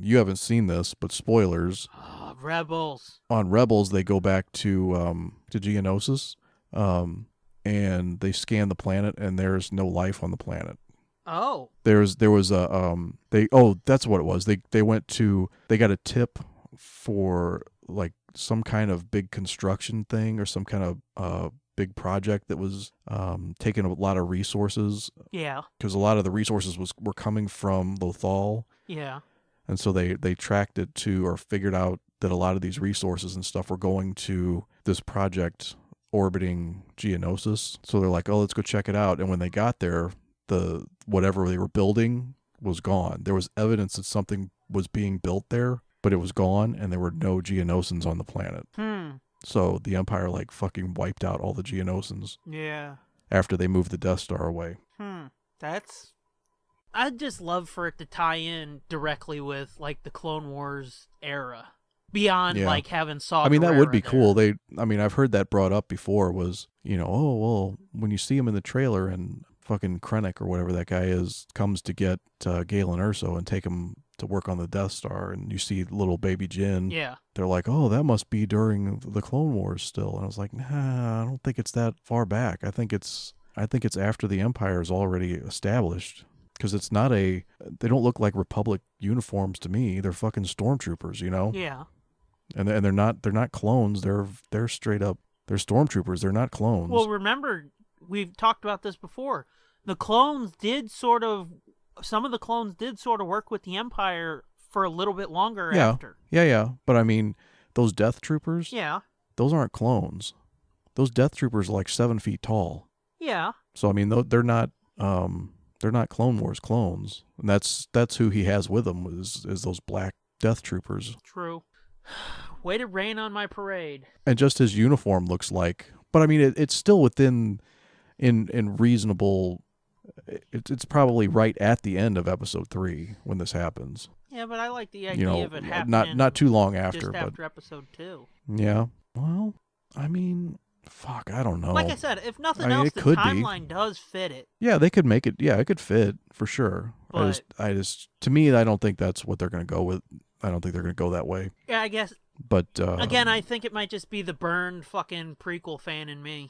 you haven't seen this, but spoilers. Oh, Rebels. On Rebels, they go back to Geonosis. And they scan the planet, and there's no life on the planet. Oh. There was a that's what it was. They got a tip for like some kind of big construction thing or some kind of big project that was taking a lot of resources. Yeah. Because a lot of the resources were coming from Lothal. Yeah. And so they tracked it to, or figured out that a lot of these resources and stuff were going to this project orbiting Geonosis. So they're like, oh, let's go check it out. And when they got there, the whatever they were building was gone. There was evidence that something was being built there, but it was gone, and there were no Geonosans on the planet. So the Empire like fucking wiped out all the Geonosans. Yeah. After they moved the Death Star away. That's... I'd just love for it to tie in directly with like the Clone Wars era. Beyond like having Saw. I mean, that would be there. cool. I've heard that brought up before. Was oh well, when you see him in the trailer and fucking Krennic or whatever that guy is comes to get Galen Erso and take him to work on the Death Star, and you see little baby Jin. Yeah. They're like, oh, that must be during the Clone Wars still, and I was like, nah, I don't think it's that far back. I think it's after the Empire is already established. Because it's not they don't look like Republic uniforms to me. They're fucking stormtroopers, Yeah. And they're not clones. They're straight up. They're stormtroopers. They're not clones. Well, remember, we've talked about this before. Some of the clones did sort of work with the Empire for a little bit longer after. Yeah. But I mean, those Death Troopers. Yeah. Those aren't clones. Those Death Troopers are like 7 feet tall. Yeah. So I mean, they're not Clone Wars clones, and that's who he has with him is those black Death Troopers. True. Way to rain on my parade. And just his uniform looks like, but I mean, it's still within in reasonable. It's probably right at the end of episode 3 when this happens. Yeah, but I like the idea of it happening not too long after, just after episode 2. Yeah. Well, I mean, fuck, I don't know. Like I said, if nothing else, the timeline does fit it. Yeah, they could make it. Yeah, it could fit for sure. But, I just, to me, I don't think that's what they're going to go with. I don't think they're going to go that way. Yeah, I guess. But again, I think it might just be the burned fucking prequel fan in me.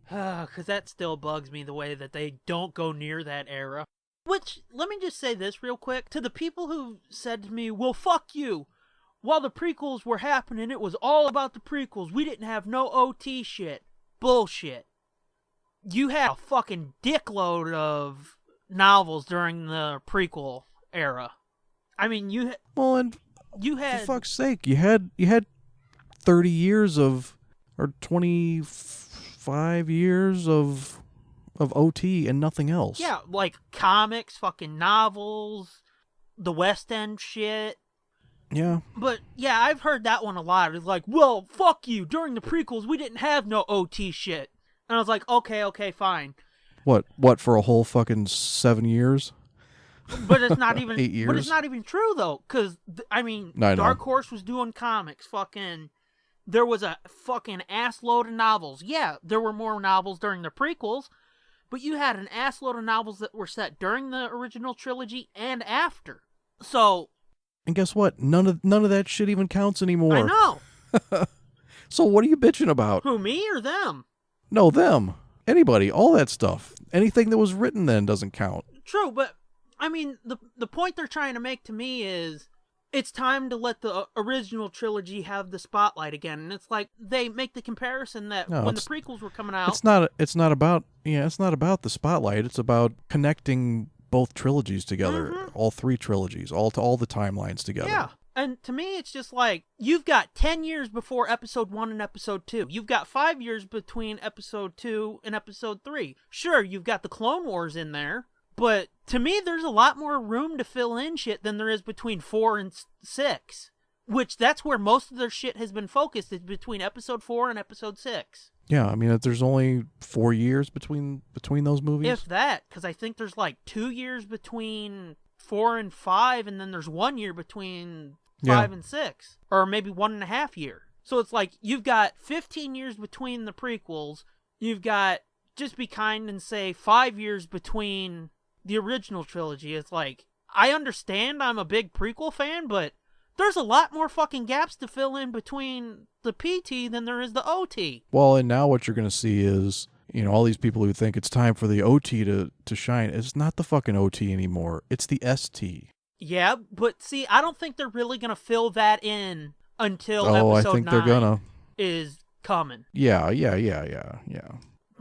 Because that still bugs me the way that they don't go near that era. Which, let me just say this real quick. To the people who said to me, well, fuck you. While the prequels were happening, it was all about the prequels. We didn't have no OT shit. Bullshit. You had a fucking dickload of novels during the prequel era. I mean, you had... For fuck's sake, you had 30 years of... or 25 years of OT and nothing else. Yeah, like comics, fucking novels, the West End shit. Yeah. But, yeah, I've heard that one a lot. It's like, well, fuck you. During the prequels, we didn't have no OT shit. And I was like, okay, fine. What, for a whole fucking 7 years? But it's not even 8 years? But it's not even true, though. Because, Dark Horse was doing comics. Fucking, there was a fucking ass load of novels. Yeah, there were more novels during the prequels. But you had an ass load of novels that were set during the original trilogy and after. So... And guess what? None of that shit even counts anymore. I know. So what are you bitching about? Who, me or them? No, them. Anybody. All that stuff. Anything that was written then doesn't count. True, but, I mean, the point they're trying to make to me is it's time to let the original trilogy have the spotlight again. And it's like they make the comparison that when the prequels were coming out... It's not about the spotlight. It's about connecting both trilogies together, all 3 trilogies, all the timelines together. Yeah, And to me, it's just like, you've got 10 years before episode 1 and episode 2. You've got 5 years between episode 2 and episode 3. Sure, you've got the Clone Wars in there, but to me, there's a lot more room to fill in shit than there is between 4 and 6. Which, that's where most of their shit has been focused, is between episode 4 and episode 6. Yeah, I mean, there's only 4 years between those movies. If that, because I think there's like 2 years between 4 and 5, and then there's 1 year between 5 and 6, or maybe 1.5 year. So it's like, you've got 15 years between the prequels, you've got, just be kind and say, 5 years between the original trilogy. It's like, I understand I'm a big prequel fan, but there's a lot more fucking gaps to fill in between the PT than there is the OT. Well, and now what you're going to see is, all these people who think it's time for the OT to shine. It's not the fucking OT anymore. It's the ST. Yeah, but see, I don't think they're really going to fill that in until I episode think 9 they're gonna. Is coming. Yeah.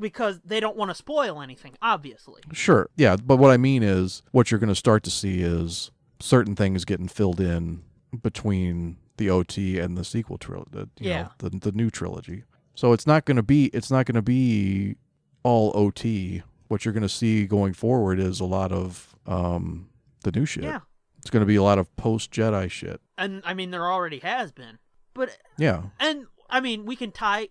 Because they don't want to spoil anything, obviously. Sure, yeah, but what I mean is, what you're going to start to see is certain things getting filled in between the OT and the sequel trilogy, the new trilogy. So it's not going to be all OT. What you're going to see going forward is a lot of the new shit. Yeah. It's going to be a lot of post-Jedi shit. And I mean, there already has been. But yeah. And I mean, we can talk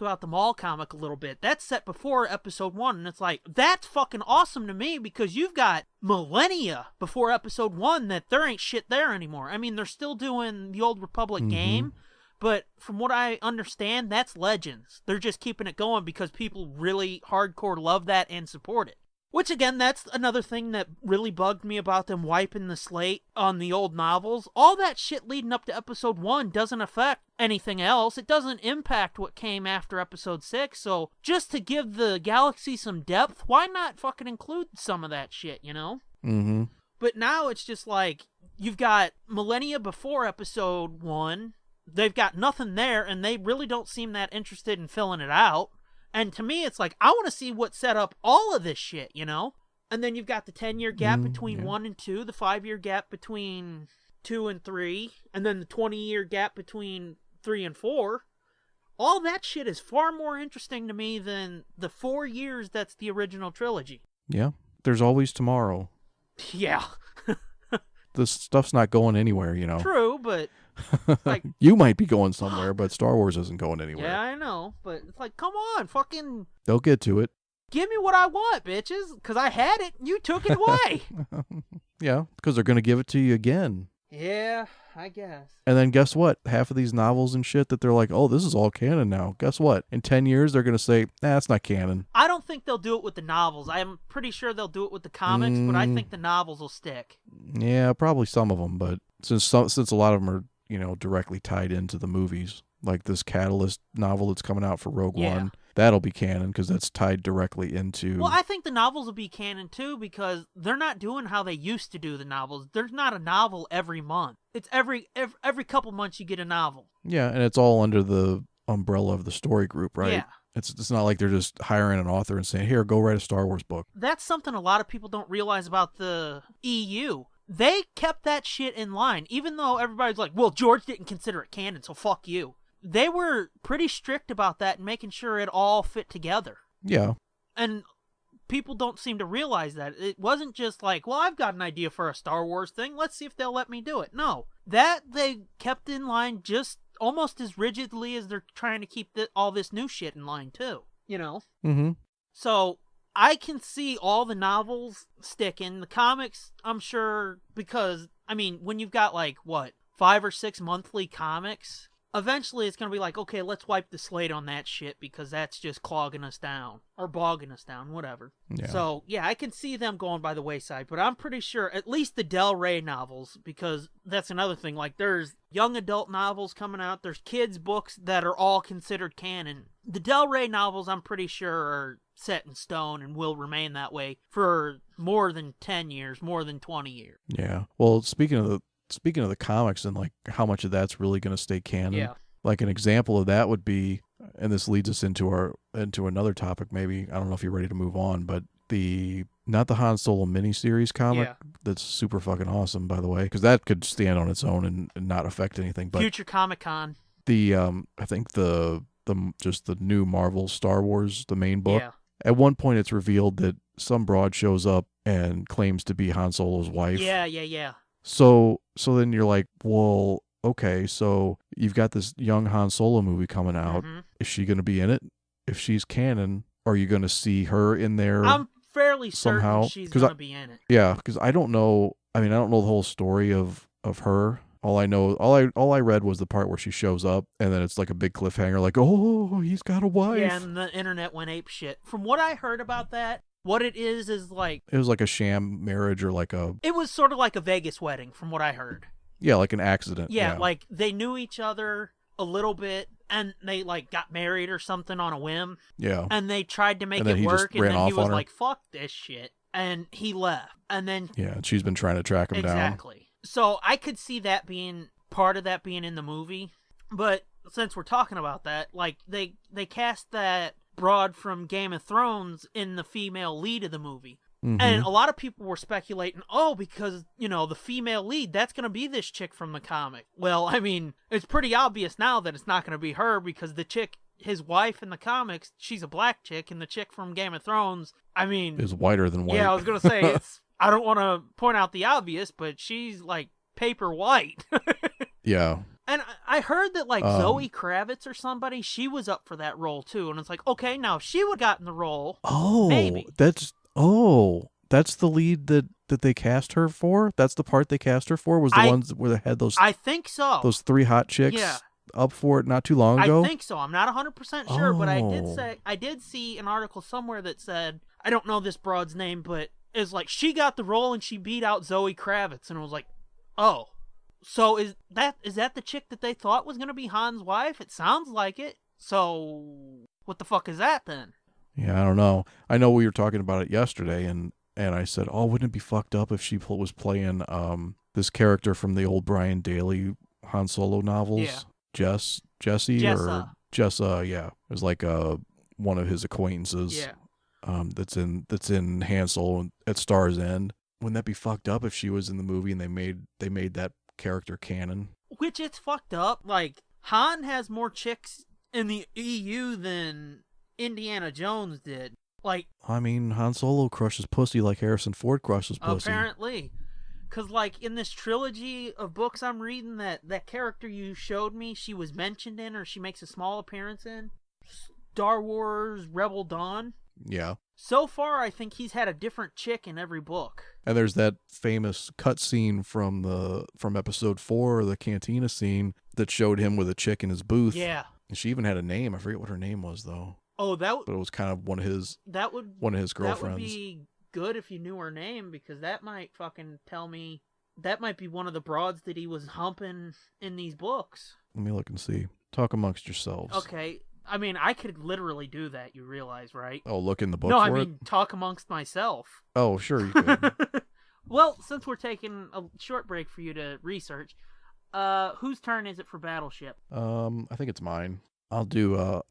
about the Maul comic a little bit. That's set before episode 1, and it's like, that's fucking awesome to me, because you've got millennia before episode 1 that there ain't shit there anymore. I mean, they're still doing the Old Republic game, but from what I understand, that's Legends. They're just keeping it going because people really hardcore love that and support it. Which, again, that's another thing that really bugged me about them wiping the slate on the old novels. All that shit leading up to episode 1 doesn't affect anything else. It doesn't impact what came after episode 6. So, just to give the galaxy some depth, why not fucking include some of that shit, Mm-hmm. But now it's just like, you've got millennia before episode 1. They've got nothing there, and they really don't seem that interested in filling it out. And to me, it's like, I want to see what set up all of this shit, And then you've got the 10-year gap between 1 and 2, the 5-year gap between 2 and 3, and then the 20-year gap between 3 and 4. All that shit is far more interesting to me than the 4 years that's the original trilogy. Yeah. There's always tomorrow. Yeah. This stuff's not going anywhere, True, but... like, you might be going somewhere, but Star Wars isn't going anywhere. Yeah, I know, but it's like, come on, fucking... They'll get to it. Give me what I want, bitches, because I had it, and you took it away. Yeah, because they're going to give it to you again. Yeah, I guess. And then guess what? Half of these novels and shit that they're like, oh, this is all canon now. Guess what? In 10 years, they're going to say, that's not canon. I don't think they'll do it with the novels. I'm pretty sure they'll do it with the comics, but I think the novels will stick. Yeah, probably some of them, but since a lot of them are, directly tied into the movies, like this Catalyst novel that's coming out for Rogue One, that'll be canon because that's tied directly into... Well, I think the novels will be canon too, because they're not doing how they used to do the novels. There's not a novel every month. It's every couple months you get a novel. Yeah, and it's all under the umbrella of the story group, right? Yeah. It's not like they're just hiring an author and saying, here, go write a Star Wars book. That's something a lot of people don't realize about the EU. They kept that shit in line, even though everybody's like, well, George didn't consider it canon, so fuck you. They were pretty strict about that and making sure it all fit together. Yeah. And people don't seem to realize that. It wasn't just like, well, I've got an idea for a Star Wars thing, let's see if they'll let me do it. No. That they kept in line just almost as rigidly as they're trying to keep all this new shit in line, too. Mm-hmm. So... I can see all the novels sticking. The comics, I'm sure, because, when you've got, 5 or 6 monthly comics, eventually it's going to be like, okay, let's wipe the slate on that shit because that's just clogging us down. Or bogging us down, whatever. Yeah. So, yeah, I can see them going by the wayside, but I'm pretty sure, at least the Del Rey novels, because that's another thing, there's young adult novels coming out, there's kids' books that are all considered canon. The Del Rey novels, I'm pretty sure, are set in stone and will remain that way for more than 10 years, more than 20 years. Yeah. Well, speaking of the comics and how much of that's really going to stay canon. Like an example of that would be, and this leads us into another topic maybe. I don't know if you're ready to move on, but not the Han Solo miniseries comic. Yeah. That's super fucking awesome, by the way, because that could stand on its own and not affect anything. But Future Comic-Con. I think the new Marvel Star Wars, the main book. Yeah. At one point, it's revealed that some broad shows up and claims to be Han Solo's wife. Yeah. So then you're like, well, okay, so you've got this young Han Solo movie coming out. Mm-hmm. Is she going to be in it? If she's canon, are you going to see her in there? I'm fairly somehow? certain she's going to be in it. Yeah, because I don't know. I mean, I don't know the whole story of her. All I know, all I read was the part where she shows up, and then it's like a big cliffhanger, like, oh, he's got a wife. Yeah, and the internet went ape shit. From what I heard about that, what it is like... It was like a sham marriage or like a... It was sort of like a Vegas wedding, from what I heard. Yeah, like an accident. Yeah, like they knew each other a little bit, and they like got married or something on a whim. Yeah. And they tried to make it work, and then he was like, fuck this shit. And he left. And then... Yeah, and she's been trying to track him down. Exactly. So I could see that being part of that being in the movie, but since we're talking about that, like they cast that broad from Game of Thrones in the female lead of the movie. Mm-hmm. And a lot of people were speculating, because, the female lead, that's going to be this chick from the comic. Well, I mean, it's pretty obvious now that it's not going to be her, because the chick, his wife in the comics, she's a black chick, and the chick from Game of Thrones, I mean... is whiter than white. Yeah, I was going to say, it's... I don't want to point out the obvious, but she's, like, paper white. Yeah. And I heard that, like, Zoe Kravitz or somebody, she was up for that role, too. And it's like, okay, now if she would have gotten the role, maybe. That's the lead that they cast her for? That's the part they cast her for? Was the ones where they had those... I think so. Those 3 hot chicks up for it not too long ago? I think so. I'm not 100% sure, but I did see an article somewhere that said, I don't know this broad's name, but it's like, she got the role and she beat out Zoe Kravitz. And I was like, oh. So is that the chick that they thought was going to be Han's wife? It sounds like it. So what the fuck is that then? Yeah, I don't know. I know we were talking about it yesterday, and I said, wouldn't it be fucked up if she was playing this character from the old Brian Daley Han Solo novels? Yeah. Jessa, yeah. It was like one of his acquaintances. Yeah. That's in Han Solo at Star's End. Wouldn't that be fucked up if she was in the movie and they made that character canon? Which it's fucked up. Like, Han has more chicks in the EU than Indiana Jones did. Like, I mean, Han Solo crushes pussy like Harrison Ford crushes pussy. Apparently. Because, like, in this trilogy of books I'm reading, that character you showed me, she was mentioned in, or she makes a small appearance in, Star Wars Rebel Dawn. Yeah. So far, I think he's had a different chick in every book. And there's that famous cutscene from episode 4, the cantina scene, that showed him with a chick in his booth. Yeah. And she even had a name. I forget what her name was, though. Oh, but it was kind of one of his girlfriends. That would be good if you knew her name, because that might fucking tell me that might be one of the broads that he was humping in these books. Let me look and see. Talk amongst yourselves. Okay. I mean, I could literally do that, you realize, right? Oh, look in the book No, talk amongst myself. Oh, sure, you could. Well, since we're taking a short break for you to research, whose turn is it for Battleship? I think it's mine. I'll do a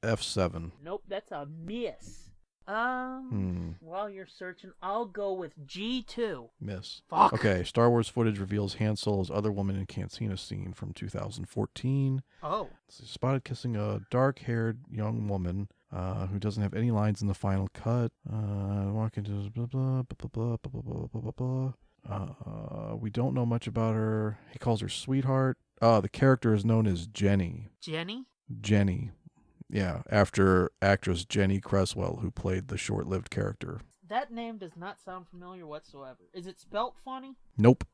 F7. Nope, that's a miss. While you're searching, I'll go with G2. Miss. Fuck. Okay, Star Wars footage reveals Han Solo's other woman in cantina scene from 2014. Oh. Spotted kissing a dark-haired young woman who doesn't have any lines in the final cut. Walking to blah blah blah blah blah blah blah blah. We don't know much about her. He calls her sweetheart. The character is known as Jenny. Jenny. Yeah, after actress Jenny Cresswell, who played the short-lived character. That name does not sound familiar whatsoever. Is it spelt funny? Nope.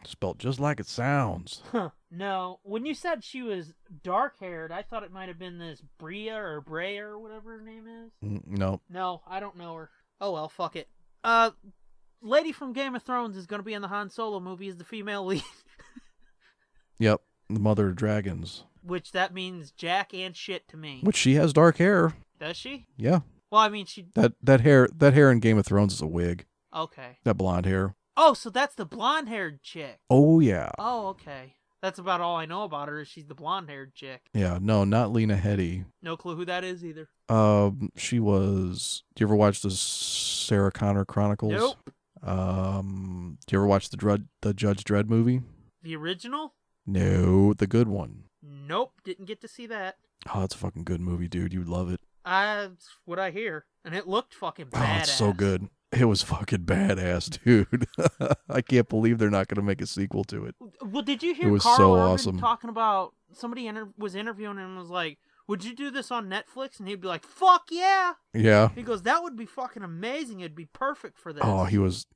Spelt just like it sounds. Huh. No. When you said she was dark-haired, I thought it might have been this Brea or or whatever her name is. No. No, I don't know her. Oh well, fuck it. Lady from Game of Thrones is going to be in the Han Solo movie as the female lead. Yep, the mother of dragons. Which that means jack and shit to me. Which she has dark hair. Does she? Yeah. Well, I mean, she... That hair in Game of Thrones is a wig. Okay. That blonde hair. Oh, so that's the blonde-haired chick. Oh, yeah. Oh, okay. That's about all I know about her is she's the blonde-haired chick. Yeah, no, not Lena Headey. No clue who that is either. She was. Do you ever watch the Sarah Connor Chronicles? Nope. Do you ever watch the Judge Dredd movie? The original? No, the good one. Nope, didn't get to see that. Oh, it's a fucking good movie, dude. You'd love it. That's what I hear. And it looked fucking badass. Oh, it's so good. It was fucking badass, dude. I can't believe they're not going to make a sequel to it. Well, did you hear It was Carl so Urban awesome. talking about, somebody was interviewing him and was like, would you do this on Netflix? And he'd be like, fuck yeah. Yeah. He goes, that would be fucking amazing. It'd be perfect for this. Oh, he was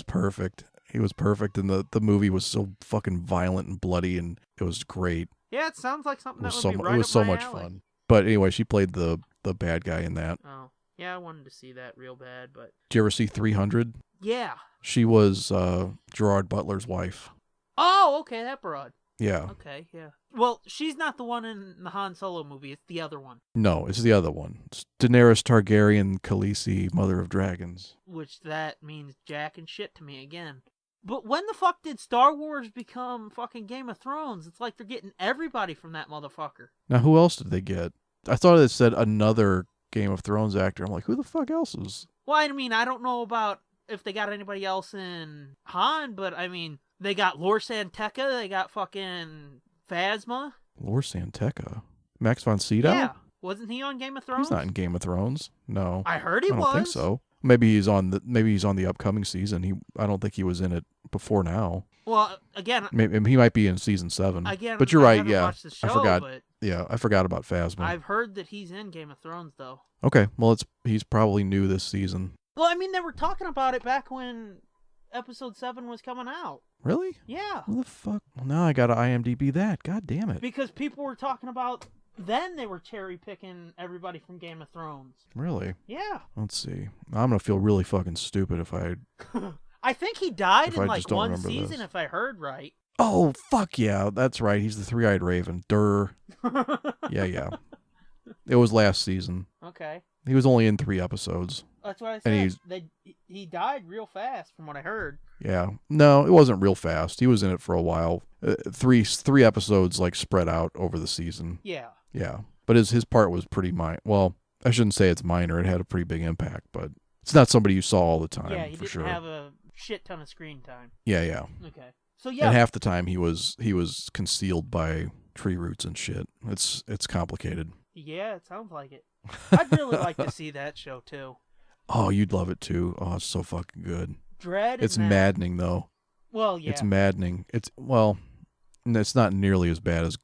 perfect. He was perfect, and the movie was so fucking violent and bloody, and it was great. Yeah, it sounds like something It that was would so be right it was up so my much alley. fun. But anyway, she played the bad guy in that. Oh, yeah, I wanted to see that real bad, but... Did you ever see 300? Yeah. She was Gerard Butler's wife. Oh, okay, that broad. Yeah. Okay, yeah. Well, she's not the one in the Han Solo movie. It's the other one. No, it's the other one. It's Daenerys Targaryen Khaleesi, Mother of Dragons. Which that means jack and shit to me again. But when the fuck did Star Wars become fucking Game of Thrones? It's like they're getting everybody from that motherfucker. Now, who else did they get? I thought it said another Game of Thrones actor. I'm like, who the fuck else is? Well, I mean, I don't know about if they got anybody else in Han, but I mean, they got Lor Santeca, they got fucking Phasma. Lor Santeca? Max von Sydow? Yeah. Wasn't he on Game of Thrones? He's not in Game of Thrones. No. I heard he was. I don't think so. Maybe he's on the upcoming season. I don't think he was in it before now. Well, again, Maybe he might be in season 7. Again, but you're I right. haven't Yeah, watched the show, I forgot. But Yeah, I forgot about Phasma. I've heard that he's in Game of Thrones, though. Okay, well, he's probably new this season. Well, I mean, they were talking about it back when Episode 7 was coming out. Really? Yeah. What the fuck? Well, now I gotta IMDb that. God damn it. Because people were talking about, then they were cherry picking everybody from Game of Thrones. Really? Yeah. Let's see. I'm gonna feel really fucking stupid if I... I think he died If in I like just don't one remember season, this. if I heard right. Oh, fuck yeah. That's right. He's the three-eyed raven. Durr. Yeah. It was last season. Okay. He was only in 3 episodes. That's what I And said. He died real fast, from what I heard. Yeah. No, it wasn't real fast. He was in it for a while. Three episodes, like, spread out over the season. Yeah. Yeah. But his part was pretty minor. Well, I shouldn't say it's minor. It had a pretty big impact, but it's not somebody you saw all the time, Yeah, he for didn't sure. have a shit ton of screen time. Yeah. Okay. So yeah. And half the time he was concealed by tree roots and shit. It's complicated. Yeah, it sounds like it. I'd really like to see that show too. Oh, you'd love it too. Oh, it's so fucking good. Dread. It's and maddening though. Well, yeah. It's maddening. It's not nearly as bad as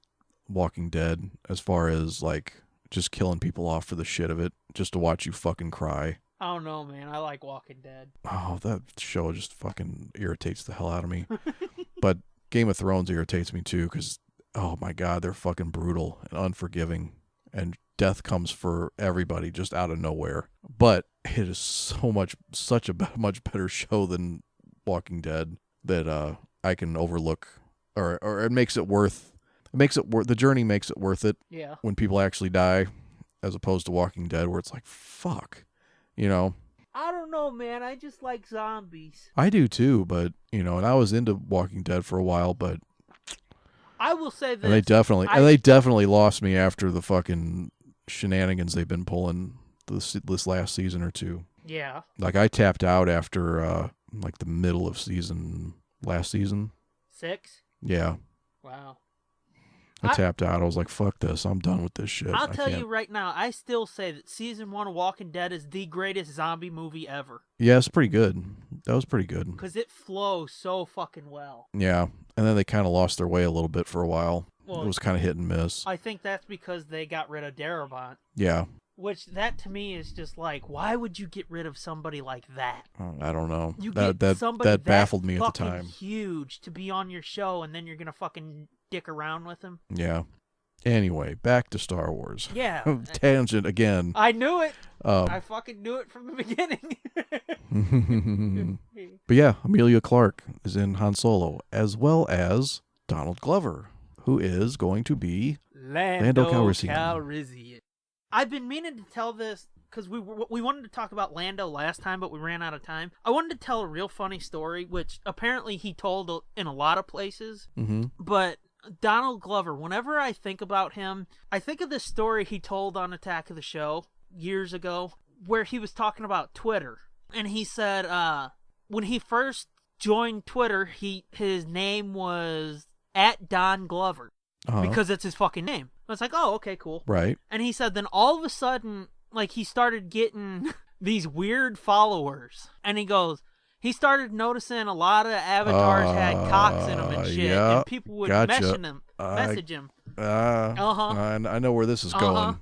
Walking Dead as far as like just killing people off for the shit of it, just to watch you fucking cry. I don't know, man. I like Walking Dead. Oh, that show just fucking irritates the hell out of me. But Game of Thrones irritates me too because, oh my God, they're fucking brutal and unforgiving. And death comes for everybody just out of nowhere. But it is such a much better show than Walking Dead that I can overlook, or it makes it worth. The journey makes it worth it. Yeah. When people actually die, as opposed to Walking Dead, where it's like, fuck, you know. I don't know, man. I just like zombies. I do too, but and I was into Walking Dead for a while, but I will say this. and they definitely lost me after the fucking shenanigans they've been pulling this last season or two. Yeah. Like I tapped out after like the middle of last season. 6? Yeah. Wow. I tapped out. I was like, fuck this. I'm done with this shit. I'll tell you right now, I still say that season 1 of Walking Dead is the greatest zombie movie ever. Yeah, it's pretty good. That was pretty good. Because it flows so fucking well. Yeah. And then they kind of lost their way a little bit for a while. Well, it was kind of hit and miss. I think that's because they got rid of Darabont. Yeah. Which, that to me is just like, why would you get rid of somebody like that? I don't know. You that get somebody that baffled me at the fucking time. huge to be on your show, and then you're gonna fucking dick around with him. Yeah. Anyway, back to Star Wars. Yeah. Tangent again. I knew it. I fucking knew it from the beginning. But yeah, Emilia Clarke is in Han Solo, as well as Donald Glover, who is going to be Lando Calrissian. I've been meaning to tell this because we wanted to talk about Lando last time, but we ran out of time. I wanted to tell a real funny story, which apparently he told in a lot of places. Mm-hmm. But Donald Glover, whenever I think about him, I think of this story he told on Attack of the Show, years ago where he was talking about Twitter. And he said when he first joined Twitter, his name was @Donglover because it's his fucking name. I was like, oh, okay, cool. Right. And he said then all of a sudden, like, he started getting these weird followers. And he goes, he started noticing a lot of avatars had cocks in them and shit. Yeah, and people would message him. I know where this is going.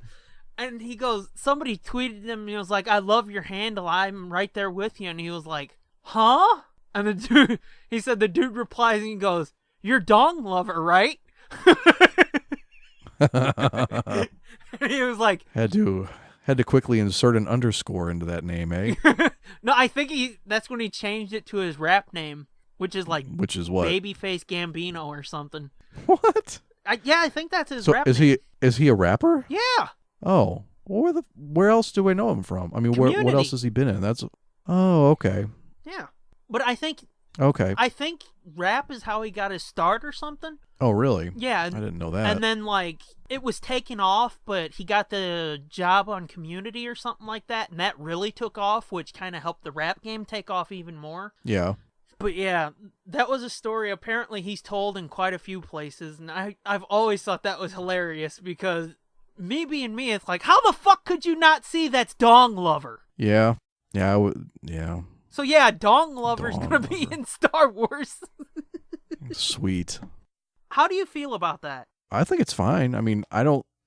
And he goes, somebody tweeted him and he was like, I love your handle. I'm right there with you. And he was like, huh? And the dude, he said, the dude replies and he goes, you're Donglover, right? He was like, had to quickly insert an underscore into that name, eh? No, I think that's when he changed it to his rap name, which is what? Babyface Gambino or something. What? I think that's his rap name. Is he a rapper? Yeah. Oh, where else do I know him from? I mean, what else has he been in? Okay. Yeah, but I think rap is how he got his start or something. Oh, really? Yeah. I didn't know that. And then, like, it was taken off, but he got the job on Community or something like that, and that really took off, which kind of helped the rap game take off even more. Yeah. But yeah, that was a story apparently he's told in quite a few places, and I've always thought that was hilarious because me being me, it's like, how the fuck could you not see that's Donglover? Yeah. Yeah. Yeah. So yeah, Donglover's gonna be in Star Wars. Sweet. How do you feel about that? I think it's fine. I mean,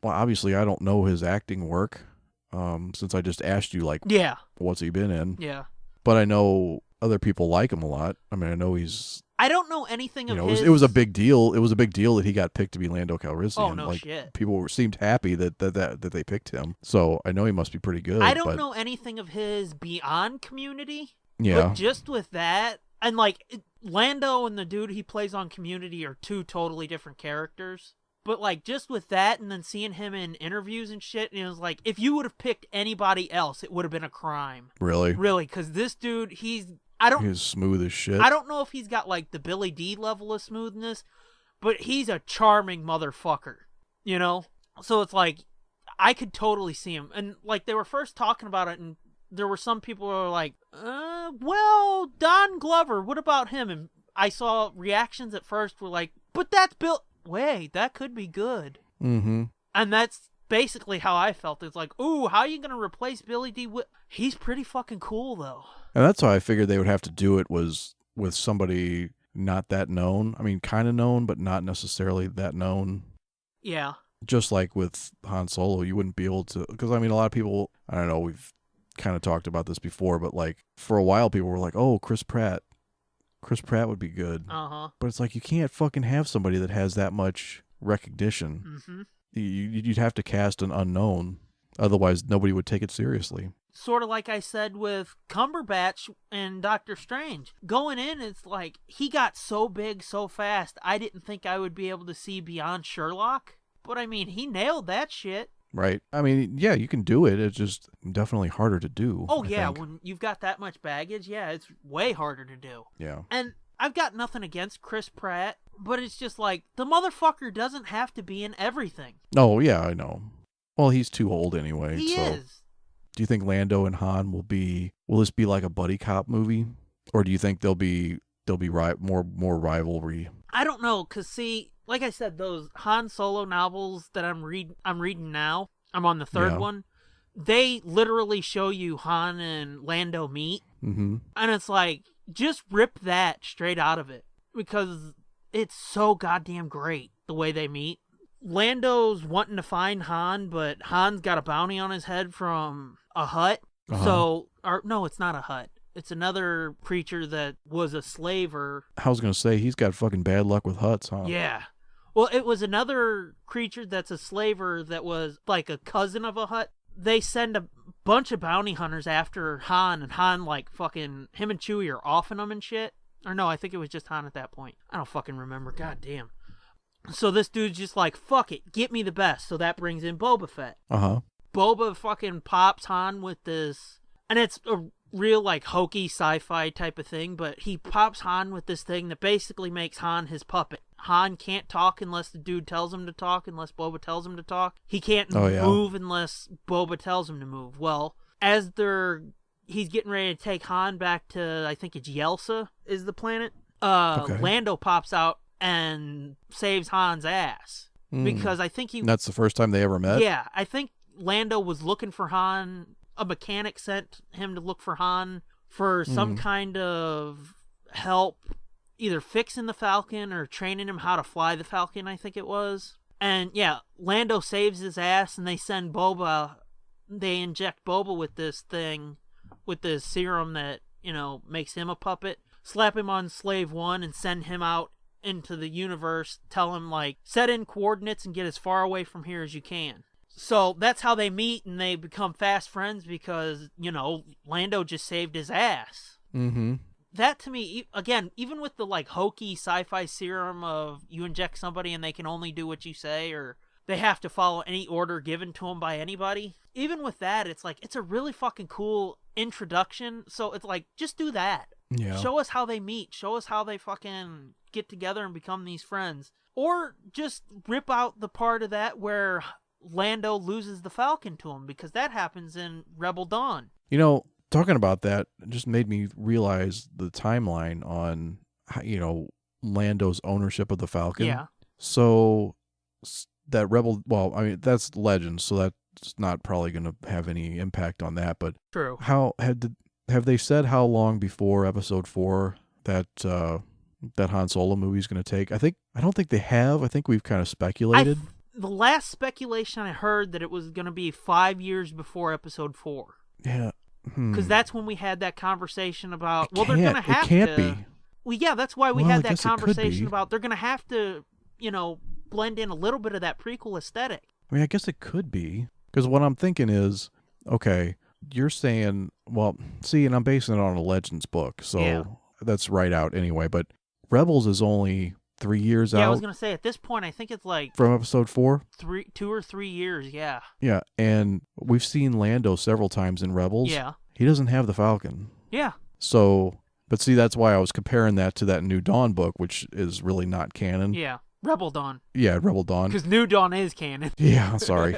obviously I don't know his acting work, since I just asked you, like, what's he been in? Yeah. But I know other people like him a lot. I mean, I know I don't know anything of his. It was a big deal. It was a big deal that he got picked to be Lando Calrissian. Oh, no shit. People seemed happy that they picked him. So I know he must be pretty good. I don't know anything of his beyond Community. Yeah. But just with that, and like, Lando and the dude he plays on Community are two totally different characters. But like, just with that, and then seeing him in interviews and shit, and it was like, if you would have picked anybody else, it would have been a crime. Really? Really, because this dude, he's smooth as shit. I don't know if he's got like the Billy D level of smoothness, but he's a charming motherfucker, you know? So it's like, I could totally see him. And like, they were first talking about it, and there were some people who were like, well, Donglover, what about him? And I saw reactions at first were like, but that's wait, that could be good. Mm-hmm. And that's basically how I felt. It's like, ooh, how are you going to replace Billy D? He's pretty fucking cool, though. And that's how I figured they would have to do it, was with somebody not that known. I mean, kind of known, but not necessarily that known. Yeah. Just like with Han Solo, you wouldn't be able to, because I mean, a lot of people, I don't know, we've kind of talked about this before, but like for a while people were like, oh, Chris Pratt would be good. But it's like, you can't fucking have somebody that has that much recognition. Mm-hmm. You'd have to cast an unknown, otherwise nobody would take it seriously. Sort of like I said with Cumberbatch and Doctor Strange. Going in, it's like, he got so big so fast, I didn't think I would be able to see beyond Sherlock. But I mean, he nailed that shit. Right. I mean, yeah, you can do it. It's just definitely harder to do. Oh, yeah. When you've got that much baggage, yeah, it's way harder to do. Yeah. And I've got nothing against Chris Pratt, but it's just like, the motherfucker doesn't have to be in everything. Oh, yeah, I know. Well, he's too old anyway. He is. Do you think Lando and Han will this be like a buddy cop movie? Or do you think there'll be more rivalry? I don't know, because see, like I said, those Han Solo novels that I'm reading now, I'm on the third one, they literally show you Han and Lando meet. Mm-hmm. And it's like, just rip that straight out of it, because it's so goddamn great the way they meet. Lando's wanting to find Han, but Han's got a bounty on his head from a Hutt. So, no, it's not a Hutt. It's another creature that was a slaver. I was going to say, he's got fucking bad luck with Hutts, huh? Yeah. Well, it was another creature that's a slaver that was like a cousin of a Hutt. They send a bunch of bounty hunters after Han, and Han, like, fucking, him and Chewie are offing them and shit. Or no, I think it was just Han at that point. I don't fucking remember. God damn. So this dude's just like, fuck it, get me the best. So that brings in Boba Fett. Boba fucking pops Han with this, and it's a real, like, hokey sci-fi type of thing, but he pops Han with this thing that basically makes Han his puppet. Han can't talk unless the dude tells him to talk, unless Boba tells him to talk. He can't move unless Boba tells him to move. Well, as he's getting ready to take Han back to, I think it's Yelsa is the planet, Lando pops out and saves Han's ass. Because I think that's the first time they ever met? Yeah, I think Lando was looking for Han. A mechanic sent him to look for Han for some kind of help, either fixing the Falcon or training him how to fly the Falcon, I think it was. And yeah, Lando saves his ass, and they send Boba, they inject Boba with this thing, with this serum that, makes him a puppet, slap him on Slave 1 and send him out into the universe, tell him, set in coordinates and get as far away from here as you can. So that's how they meet, and they become fast friends because, Lando just saved his ass. Mm-hmm. That, to me, again, even with the, hokey sci-fi serum of you inject somebody and they can only do what you say, or they have to follow any order given to them by anybody, even with that, it's a really fucking cool introduction. So it's just do that. Yeah. Show us how they meet. Show us how they fucking get together and become these friends. Or just rip out the part of that where Lando loses the Falcon to him, because that happens in Rebel Dawn. Talking about that just made me realize the timeline on, Lando's ownership of the Falcon. Yeah. So that that's legend, so that's not probably going to have any impact on that. But true. How have they said how long before Episode 4 that Han Solo movie is going to take? I don't think they have. I think we've kind of speculated. The last speculation I heard that it was going to be 5 years before Episode 4. Yeah. Because that's when we had that conversation about, they're going to have to. It can't be. Well, yeah, that's why we had that conversation be. about they're going to have to, blend in a little bit of that prequel aesthetic. I mean, I guess it could be. Because what I'm thinking is, okay, you're saying, and I'm basing it on a Legends book, so that's right out anyway, but Rebels is only 3 years out. Yeah, I was going to say, at this point, I think it's from Episode 4? 2 or 3 years, yeah. Yeah, and we've seen Lando several times in Rebels. Yeah. He doesn't have the Falcon. Yeah. So, but see, that's why I was comparing that to that New Dawn book, which is really not canon. Yeah. Rebel Dawn. Yeah, Rebel Dawn. Because New Dawn is canon. Yeah, sorry.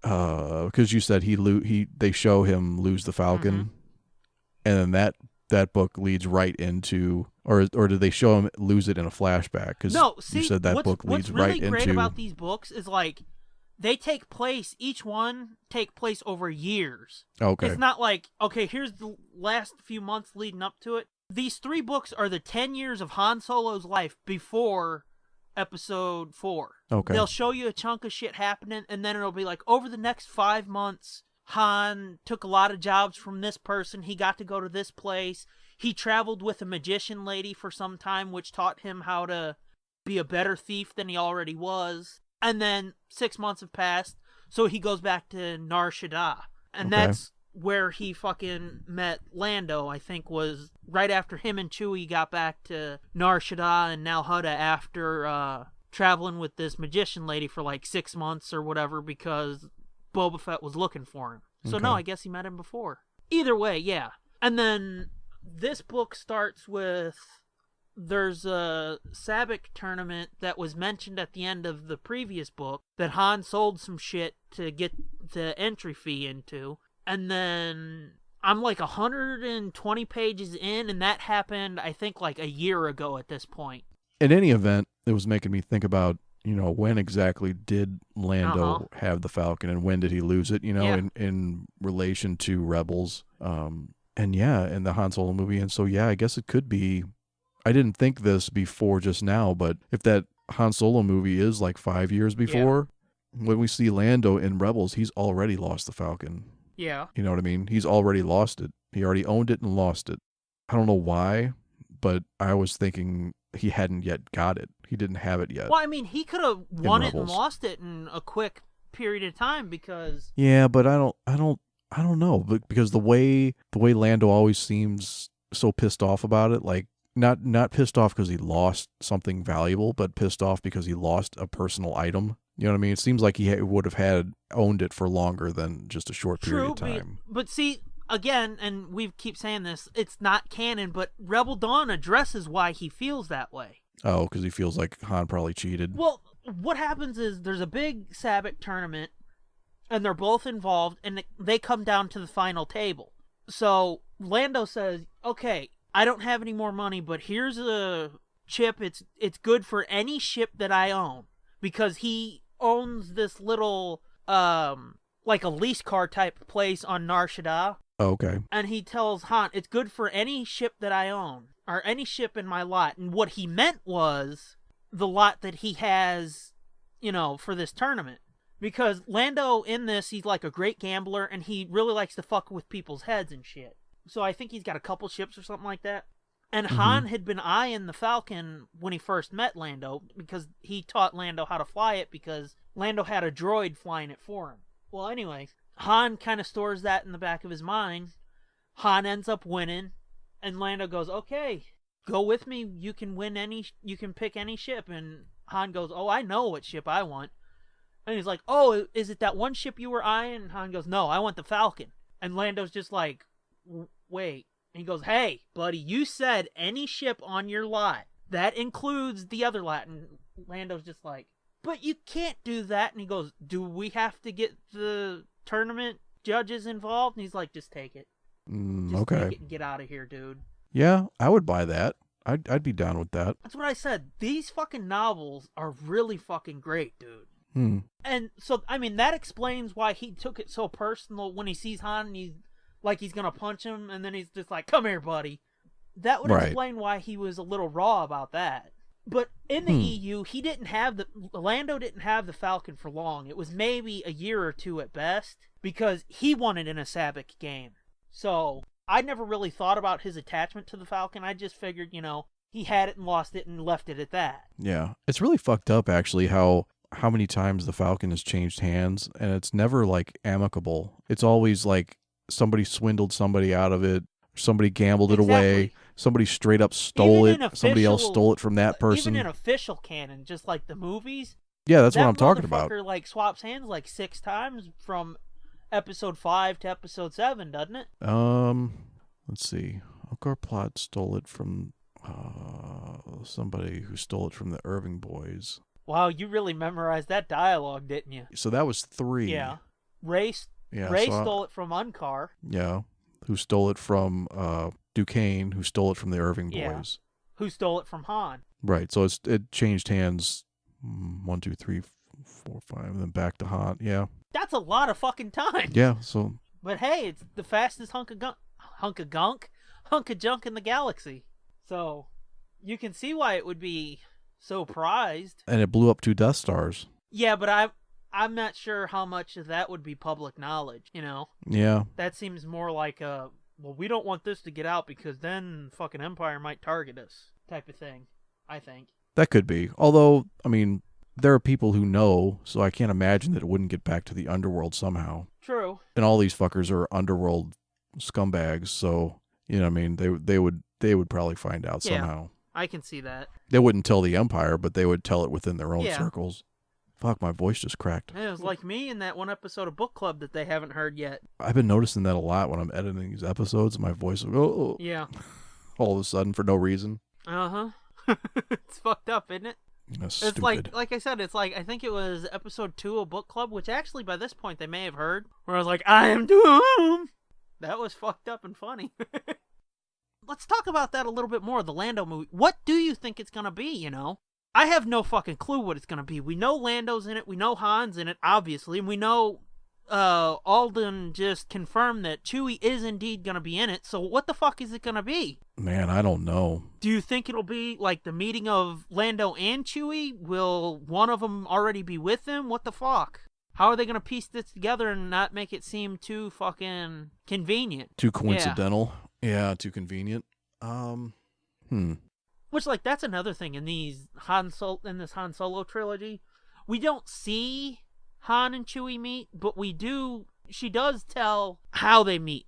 Because you said they show him lose the Falcon, and then that book leads right into, or did they show him lose it in a flashback? Because you said that book leads right into. What's really great about these books is they each one take place over years. Okay. It's not here's the last few months leading up to it. These 3 books are the 10 years of Han Solo's life before Episode 4. Okay. They'll show you a chunk of shit happening, and then it'll be over the next 5 months, Han took a lot of jobs from this person. He got to go to this place. He traveled with a magician lady for some time, which taught him how to be a better thief than he already was. And then 6 months have passed, so he goes back to Nar Shaddaa. And that's where he fucking met Lando, I think was right after him and Chewie got back to Nar Shaddaa and Nal Hutta after traveling with this magician lady for 6 months or whatever, because Boba Fett was looking for him. So no, I guess he met him before. Either way, yeah. And then this book starts with, there's a Sabak tournament that was mentioned at the end of the previous book that Han sold some shit to get the entry fee into. And then I'm 120 pages in, and that happened, I think, a year ago at this point. In any event, it was making me think about, when exactly did Lando have the Falcon, and when did he lose it, in relation to Rebels. And in the Han Solo movie. And so, I guess it could be, I didn't think this before just now, but if that Han Solo movie is 5 years before, when we see Lando in Rebels, he's already lost the Falcon. Yeah. You know what I mean? He's already lost it. He already owned it and lost it. I don't know why, but I was thinking he hadn't yet got it. He didn't have it yet. Well, I mean, he could have won it and lost it in a quick period of time because. Yeah, but I don't know, but because the way Lando always seems so pissed off about it, not pissed off because he lost something valuable, but pissed off because he lost a personal item. You know what I mean? It seems like he would have owned it for longer than just a short period of time. But see, again, and we keep saying this, it's not canon, but Rebel Dawn addresses why he feels that way. Oh, because he feels like Han probably cheated. Well, what happens is there's a big Sabbac tournament, and they're both involved, and they come down to the final table. So Lando says, okay, I don't have any more money, but here's a chip. It's good for any ship that I own, because he owns this little, like a lease car type place on Nar Shaddaa. Oh, okay. And he tells Han, it's good for any ship that I own, or any ship in my lot. And what he meant was the lot that he has, for this tournament. Because Lando in this, he's like a great gambler, and he really likes to fuck with people's heads and shit. So I think he's got a couple ships or something like that. And Han had been eyeing the Falcon when he first met Lando, because he taught Lando how to fly it, because Lando had a droid flying it for him. Well, anyway, Han kind of stores that in the back of his mind. Han ends up winning, and Lando goes, okay, go with me, you can pick any ship. And Han goes, oh, I know what ship I want. And he's like, oh, is it that one ship you were eyeing? And Han goes, no, I want the Falcon. And Lando's just like, wait. And he goes, hey, buddy, you said any ship on your lot. That includes the other lot. And Lando's just like, but you can't do that. And he goes, do we have to get the tournament judges involved? And he's like, just take it. Just okay. take it and get out of here, dude. Yeah, I would buy that. I'd be down with that. That's what I said. These fucking novels are really fucking great, dude. And so, I mean, that explains why he took it so personal when he sees Han and he's gonna punch him, and then he's just like, come here, buddy. That would explain why he was a little raw about that. But in the EU, Lando didn't have the Falcon for long. It was maybe a year or two at best, because he won it in a Sabbac game. So I never really thought about his attachment to the Falcon. I just figured, he had it and lost it and left it at that. Yeah. It's really fucked up, actually, how many times the Falcon has changed hands, and it's never, like, amicable. It's always, like, somebody swindled somebody out of it, somebody gambled it away, somebody straight up stole it, somebody else stole it from that person. Even in official canon, just like the movies. Yeah, that's what I'm talking about. That motherfucker, like, swaps hands, like, 6 times from episode 5 to episode 7, doesn't it? Let's see. Ukar Plot stole it from somebody who stole it from the Irving boys. Wow, you really memorized that dialogue, didn't you? So that was 3. Yeah. Ray stole it from Unkar. Yeah. Who stole it from Duquesne, who stole it from the Irving boys. Yeah. Who stole it from Han. Right. So it changed hands 1, 2, 3, 4, 5, and then back to Han. Yeah. That's a lot of fucking time. Yeah, so. But hey, it's the fastest hunk of junk in the galaxy. So you can see why it would be so prized. And it blew up 2 Death Stars. Yeah, but I'm not sure how much of that would be public knowledge, Yeah. That seems more like we don't want this to get out because then fucking Empire might target us type of thing, I think. That could be. Although, I mean, there are people who know, so I can't imagine that it wouldn't get back to the underworld somehow. True. And all these fuckers are underworld scumbags, so, I mean, they would probably find out somehow. I can see that. They wouldn't tell the Empire, but they would tell it within their own circles. Fuck, my voice just cracked. It was like me in that one episode of Book Club that they haven't heard yet. I've been noticing that a lot when I'm editing these episodes. My voice will go, yeah, all of a sudden for no reason. Uh-huh. It's fucked up, isn't it? That's it's stupid. like I said, it's like, I think it was episode 2 of Book Club, which actually by this point they may have heard, where I was like, I am doomed. That was fucked up and funny. Let's talk about that a little bit more, the Lando movie. What do you think it's gonna be, I have no fucking clue what it's gonna be. We know Lando's in it, we know Han's in it, obviously, and we know Alden just confirmed that Chewie is indeed gonna be in it, so what the fuck is it gonna be? Man, I don't know. Do you think it'll be like the meeting of Lando and Chewie? Will one of them already be with them? What the fuck? How are they gonna piece this together and not make it seem too fucking convenient? Too coincidental? Yeah, too convenient. Which, like, that's another thing in this Han Solo trilogy. We don't see Han and Chewie meet, but she does tell how they meet.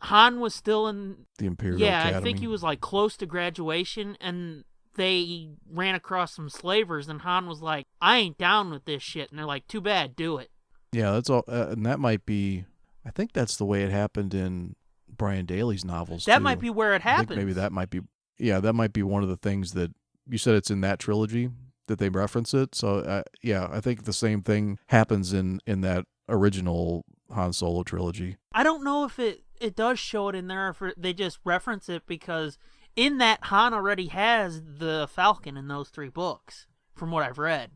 Han was still in the Imperial Academy. I think he was, like, close to graduation, and they ran across some slavers, and Han was like, I ain't down with this shit. And they're like, too bad, do it. Yeah, that's all. And that might be, I think that's the way it happened in Brian Daley's novels, That too. might be where it happens. Maybe that might be, that might be one of the things that you said it's in that trilogy that they reference it. So, yeah, I think the same thing happens in that original Han Solo trilogy. I don't know if it does show it in there, or if they just reference it, because in that, Han already has the Falcon in those 3 books, from what I've read.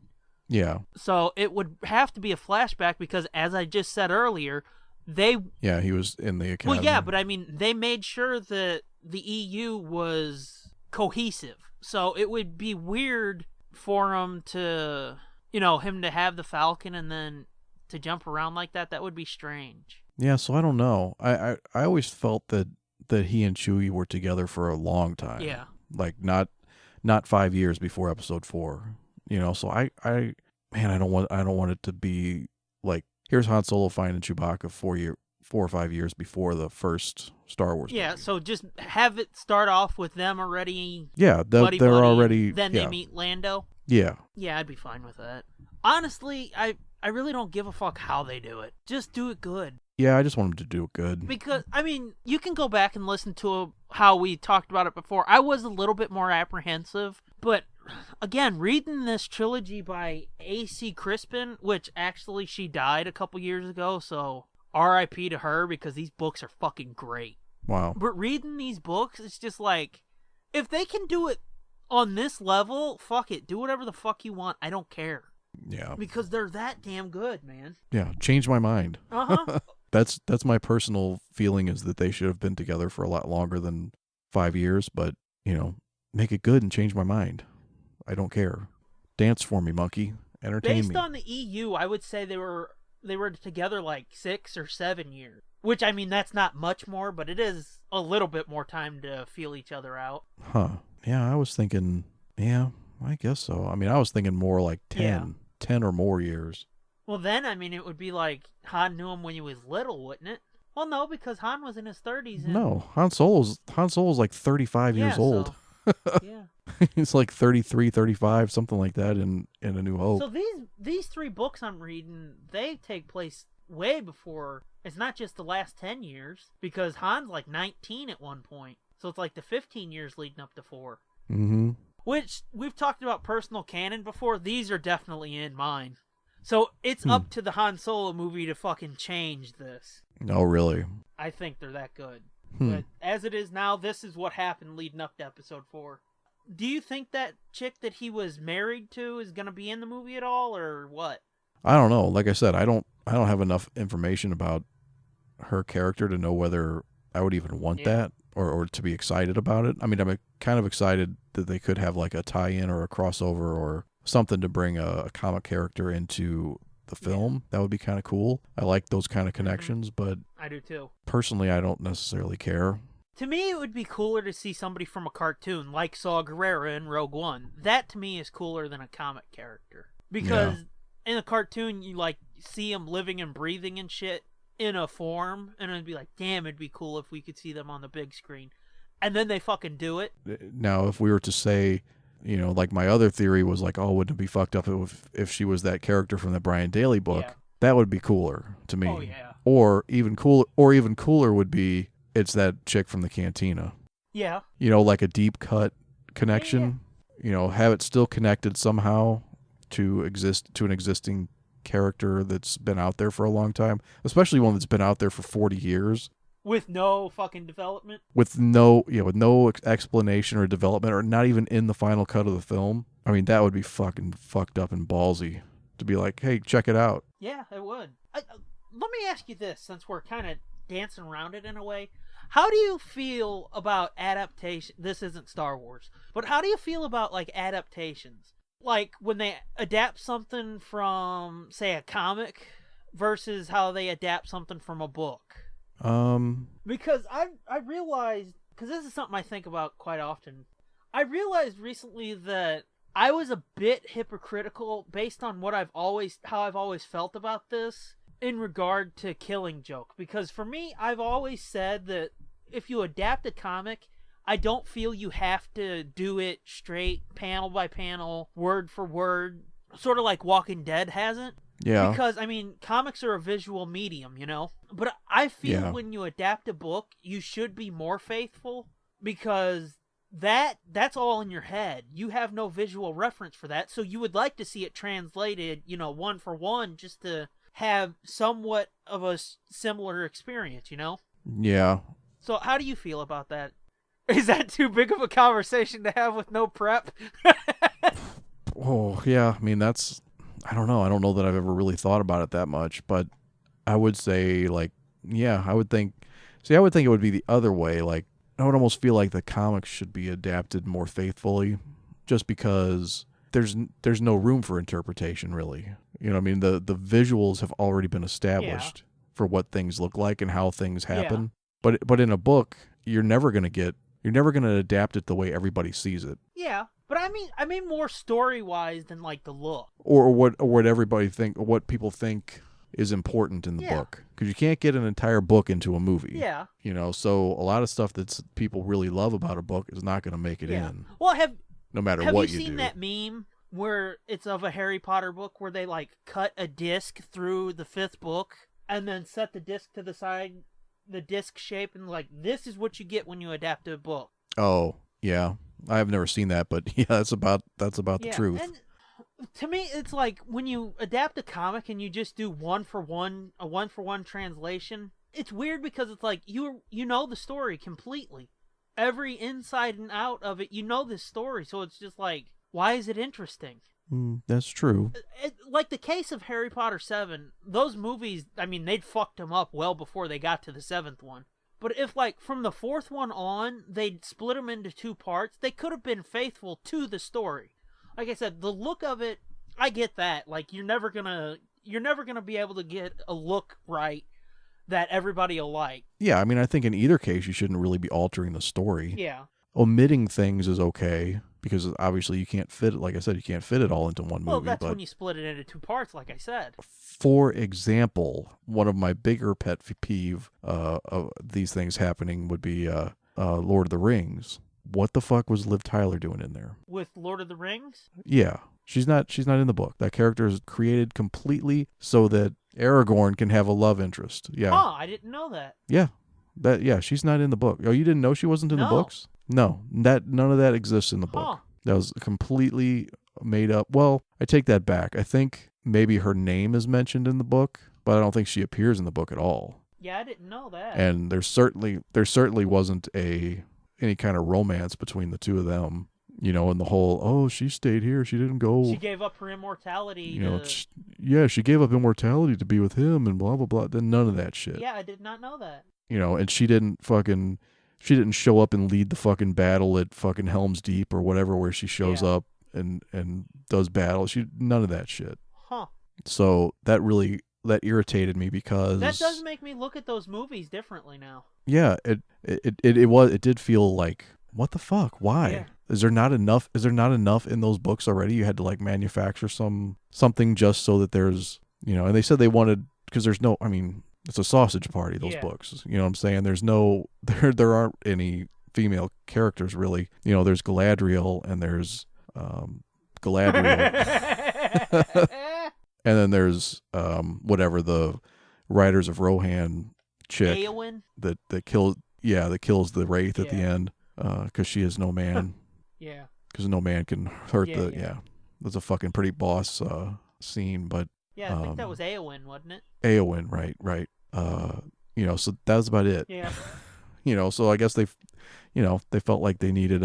Yeah. So it would have to be a flashback, because as I just said earlier, Yeah, he was in the academy. Well, yeah, but I mean, they made sure that the EU was cohesive. So it would be weird for him to, him to have the Falcon and then to jump around like that. That would be strange. Yeah, so I don't know. I always felt that he and Chewie were together for a long time. Yeah. Like not 5 years before episode 4. So I don't want it to be like, here's Han Solo finding Chewbacca 4 or 5 years before the first Star Wars movie. So just have it start off with them already. Yeah, they're already. Then they meet Lando. Yeah. Yeah, I'd be fine with that. Honestly, I really don't give a fuck how they do it. Just do it good. Yeah, I just want them to do it good. Because, I mean, you can go back and listen to how we talked about it before. I was a little bit more apprehensive, but again, reading this trilogy by A.C. Crispin, which actually she died a couple years ago, so R.I.P. to her, because these books are fucking great. Wow. But reading these books, it's just like, if they can do it on this level, fuck it. Do whatever the fuck you want. I don't care. Yeah. Because they're that damn good, man. Yeah, change my mind. Uh-huh. That's my personal feeling, is that they should have been together for a lot longer than 5 years, but, make it good and change my mind. I don't care. Dance for me, monkey. Entertain me. Based on the EU, I would say they were together like 6 or 7 years. Which, I mean, that's not much more, but it is a little bit more time to feel each other out. Huh. Yeah, I was thinking, I guess so. I mean, I was thinking more like 10 or more years. Well, then, I mean, it would be like Han knew him when he was little, wouldn't it? Well, no, because Han was in his 30s. No, Han Solo's like 35 years old. Yeah. He's like 33, 35, something like that in A New Hope. So these 3 books I'm reading, they take place way before. It's not just the last 10 years, because Han's like 19 at one point. So it's like the 15 years leading up to 4. Mm-hmm. Which, we've talked about personal canon before. These are definitely in mine. So it's up to the Han Solo movie to fucking change this. Oh, really? I think they're that good. But as it is now, this is what happened leading up to episode 4. Do you think that chick that he was married to is going to be in the movie at all, or what? I don't know. Like I said, I don't have enough information about her character to know whether I would even want that or to be excited about it. I mean, I'm kind of excited that they could have like a tie-in or a crossover or something to bring a comic character into the film. That would be kind of cool. I like those kind of connections, but I do too. Personally, I don't necessarily care. To me, it would be cooler to see somebody from a cartoon, like Saw Gerrera in Rogue One. That, to me, is cooler than a comic character. Because in a cartoon, you, like, see them living and breathing and shit in a form, and it'd be like, damn, it'd be cool if we could see them on the big screen. And then they fucking do it. Now, if we were to say, like my other theory was like, oh, wouldn't it be fucked up if she was that character from the Brian Daley book? Yeah. That would be cooler to me. Oh, yeah. Or even cooler would be, it's that chick from the Cantina. Yeah. Like a deep cut connection. Yeah. Have it still connected somehow to an existing character that's been out there for a long time, especially one that's been out there for 40 years. With no fucking development? With no explanation or development, or not even in the final cut of the film. I mean, that would be fucking fucked up and ballsy to be like, hey, check it out. Yeah, it would. Let me ask you this, since we're kind of dancing around it in a way. How do you feel about adaptation? This isn't Star Wars, but how do you feel about, like, adaptations? Like, when they adapt something from, say, a comic versus how they adapt something from a book? Because I realized, because this is something I think about quite often, I realized recently that I was a bit hypocritical based on how I've always felt about this in regard to Killing Joke. Because for me, I've always said that if you adapt a comic, I don't feel you have to do it straight, panel by panel, word for word, sort of like Walking Dead hasn't. Yeah. Because, I mean, comics are a visual medium, But I feel when you adapt a book, you should be more faithful, because that's all in your head. You have no visual reference for that, so you would like to see it translated, one for one, just to have somewhat of a similar experience, Yeah. So how do you feel about that? Is that too big of a conversation to have with no prep? Oh, yeah. I mean, I don't know. I don't know that I've ever really thought about it that much, but I would say, like, yeah, I would think it would be the other way. Like, I would almost feel like the comics should be adapted more faithfully, just because there's no room for interpretation, really. You know what I mean? The visuals have already been established for what things look like and how things happen. Yeah. But in a book, you're never going to adapt it the way everybody sees it. Yeah. But I mean more story-wise than like the look. Or what people think is important in the book, because you can't get an entire book into a movie. Yeah. So a lot of stuff that people really love about a book is not going to make it in. Well, no matter what you do. Have you seen that meme where it's of a Harry Potter book where they like cut a disc through the 5th book and then set the disc to the side, the disc shape, and like, this is what you get when you adapt a book. Oh, yeah. I've never seen that, but yeah, that's about the truth. And to me, it's like when you adapt a comic and you just do a one for one translation, it's weird because it's like you know the story completely. Every inside and out of it, this story, so it's just like, why is it interesting? That's true. Like the case of Harry Potter 7, those movies, I mean, they'd fucked them up well before they got to the 7th one. But if, like, from the 4th one on, they'd split them into 2 parts, they could have been faithful to the story. Like I said, the look of it, I get that. Like, you're never gonna be able to get a look right that everybody will like. Yeah, I mean, I think in either case, you shouldn't really be altering the story. Yeah. Omitting things is okay, because obviously you can't fit it. Like I said, you can't fit it all into one movie. Well, that's when you split it into 2 parts, like I said. For example, one of my bigger pet peeve of these things happening would be Lord of the Rings. What the fuck was Liv Tyler doing in there? With Lord of the Rings? Yeah. She's not in the book. That character is created completely so that Aragorn can have a love interest. Yeah. Oh, I didn't know that. Yeah. She's not in the book. Oh, you didn't know she wasn't in the books? No. None of that exists in the book. That was completely made up. Well, I take that back. I think maybe her name is mentioned in the book, but I don't think she appears in the book at all. Yeah, I didn't know that. And there certainly wasn't any kind of romance between the two of them. And the whole, she stayed here, she didn't go. She gave up her immortality. She gave up immortality to be with him and blah, blah, blah. Then none of that shit. Yeah, I did not know that. And she didn't show up and lead the fucking battle at fucking Helm's Deep or whatever, where she shows up and does battle. None of that shit. Huh. So that irritated me, because that does make me look at those movies differently now. Yeah, it did feel like, what the fuck? Why? Yeah. Is there not enough in those books already? You had to like manufacture something just so that there's, and they said they wanted, because there's no, I mean, it's a sausage party, those books. You know what I'm saying? There aren't any female characters really. There's Galadriel and there's Galadriel. And then there's whatever the Riders of Rohan chick Eowyn? that kills the Wraith at the end, because she is no man. Yeah. Because no man can hurt That's a fucking pretty boss scene, but yeah, I think that was Eowyn, wasn't it? Eowyn, right. So that was about it. Yeah. So I guess they felt like they needed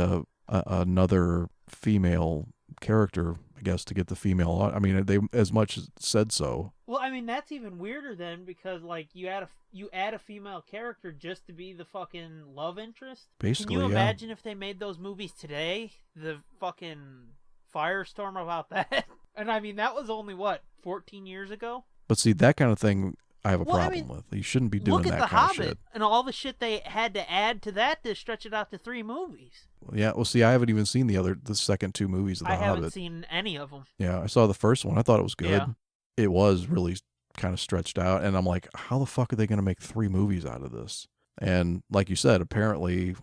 another female character, I guess, to get the female. I mean, they as much as said so. Well, I mean, that's even weirder then, because like you add a female character just to be the fucking love interest. Basically, can you imagine if they made those movies today? The fucking firestorm about that. And I mean, that was only 14 years ago. But see, that kind of thing I have a problem with. You shouldn't be doing that kind of shit. Look at The Hobbit and all the shit they had to add to that to stretch it out to 3 movies. Yeah, well, see, I haven't even seen the second 2 movies of The Hobbit. I haven't seen any of them. Yeah, I saw the first one. I thought it was good. Yeah. It was really kind of stretched out, and I'm like, how the fuck are they going to make 3 movies out of this? And like you said, apparently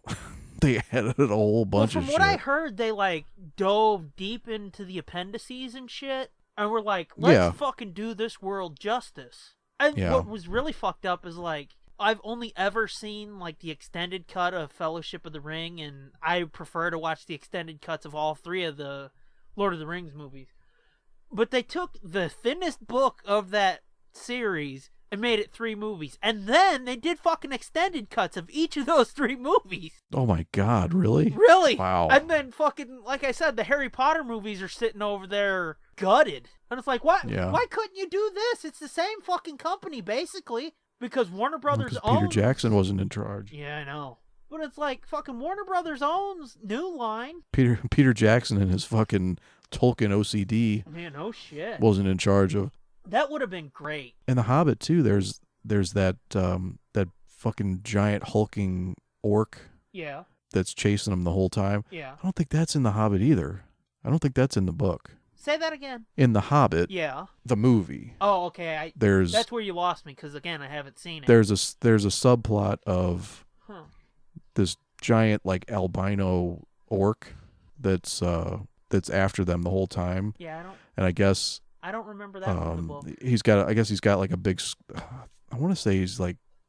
they added a whole bunch of shit. From what I heard, they like dove deep into the appendices and shit, and were like, let's fucking do this world justice. And what was really fucked up is like, I've only ever seen like the extended cut of Fellowship of the Ring, and I prefer to watch the extended cuts of all 3 of the Lord of the Rings movies. But they took the thinnest book of that series and made it 3 movies. And then they did fucking extended cuts of each of those 3 movies. Oh my God, really? Really? Wow. And then fucking, like I said, the Harry Potter movies are sitting over there gutted. And it's like, why couldn't you do this? It's the same fucking company, basically. Because Warner Brothers owns... Peter Jackson wasn't in charge. Yeah, I know. But it's like, fucking Warner Brothers owns New Line. Peter Jackson and his fucking Tolkien OCD. Man, no shit. Wasn't in charge of... That would have been great. In The Hobbit, too, there's that fucking giant hulking orc. Yeah. That's chasing him the whole time. Yeah. I don't think that's in The Hobbit either. I don't think that's in the book. Say that again. In The Hobbit, yeah, the movie. Oh, okay. That's where you lost me, because again, I haven't seen it. There's a subplot of this giant like albino orc that's after them the whole time. Yeah, I guess I don't remember that from the book. He's got like a big. I want to say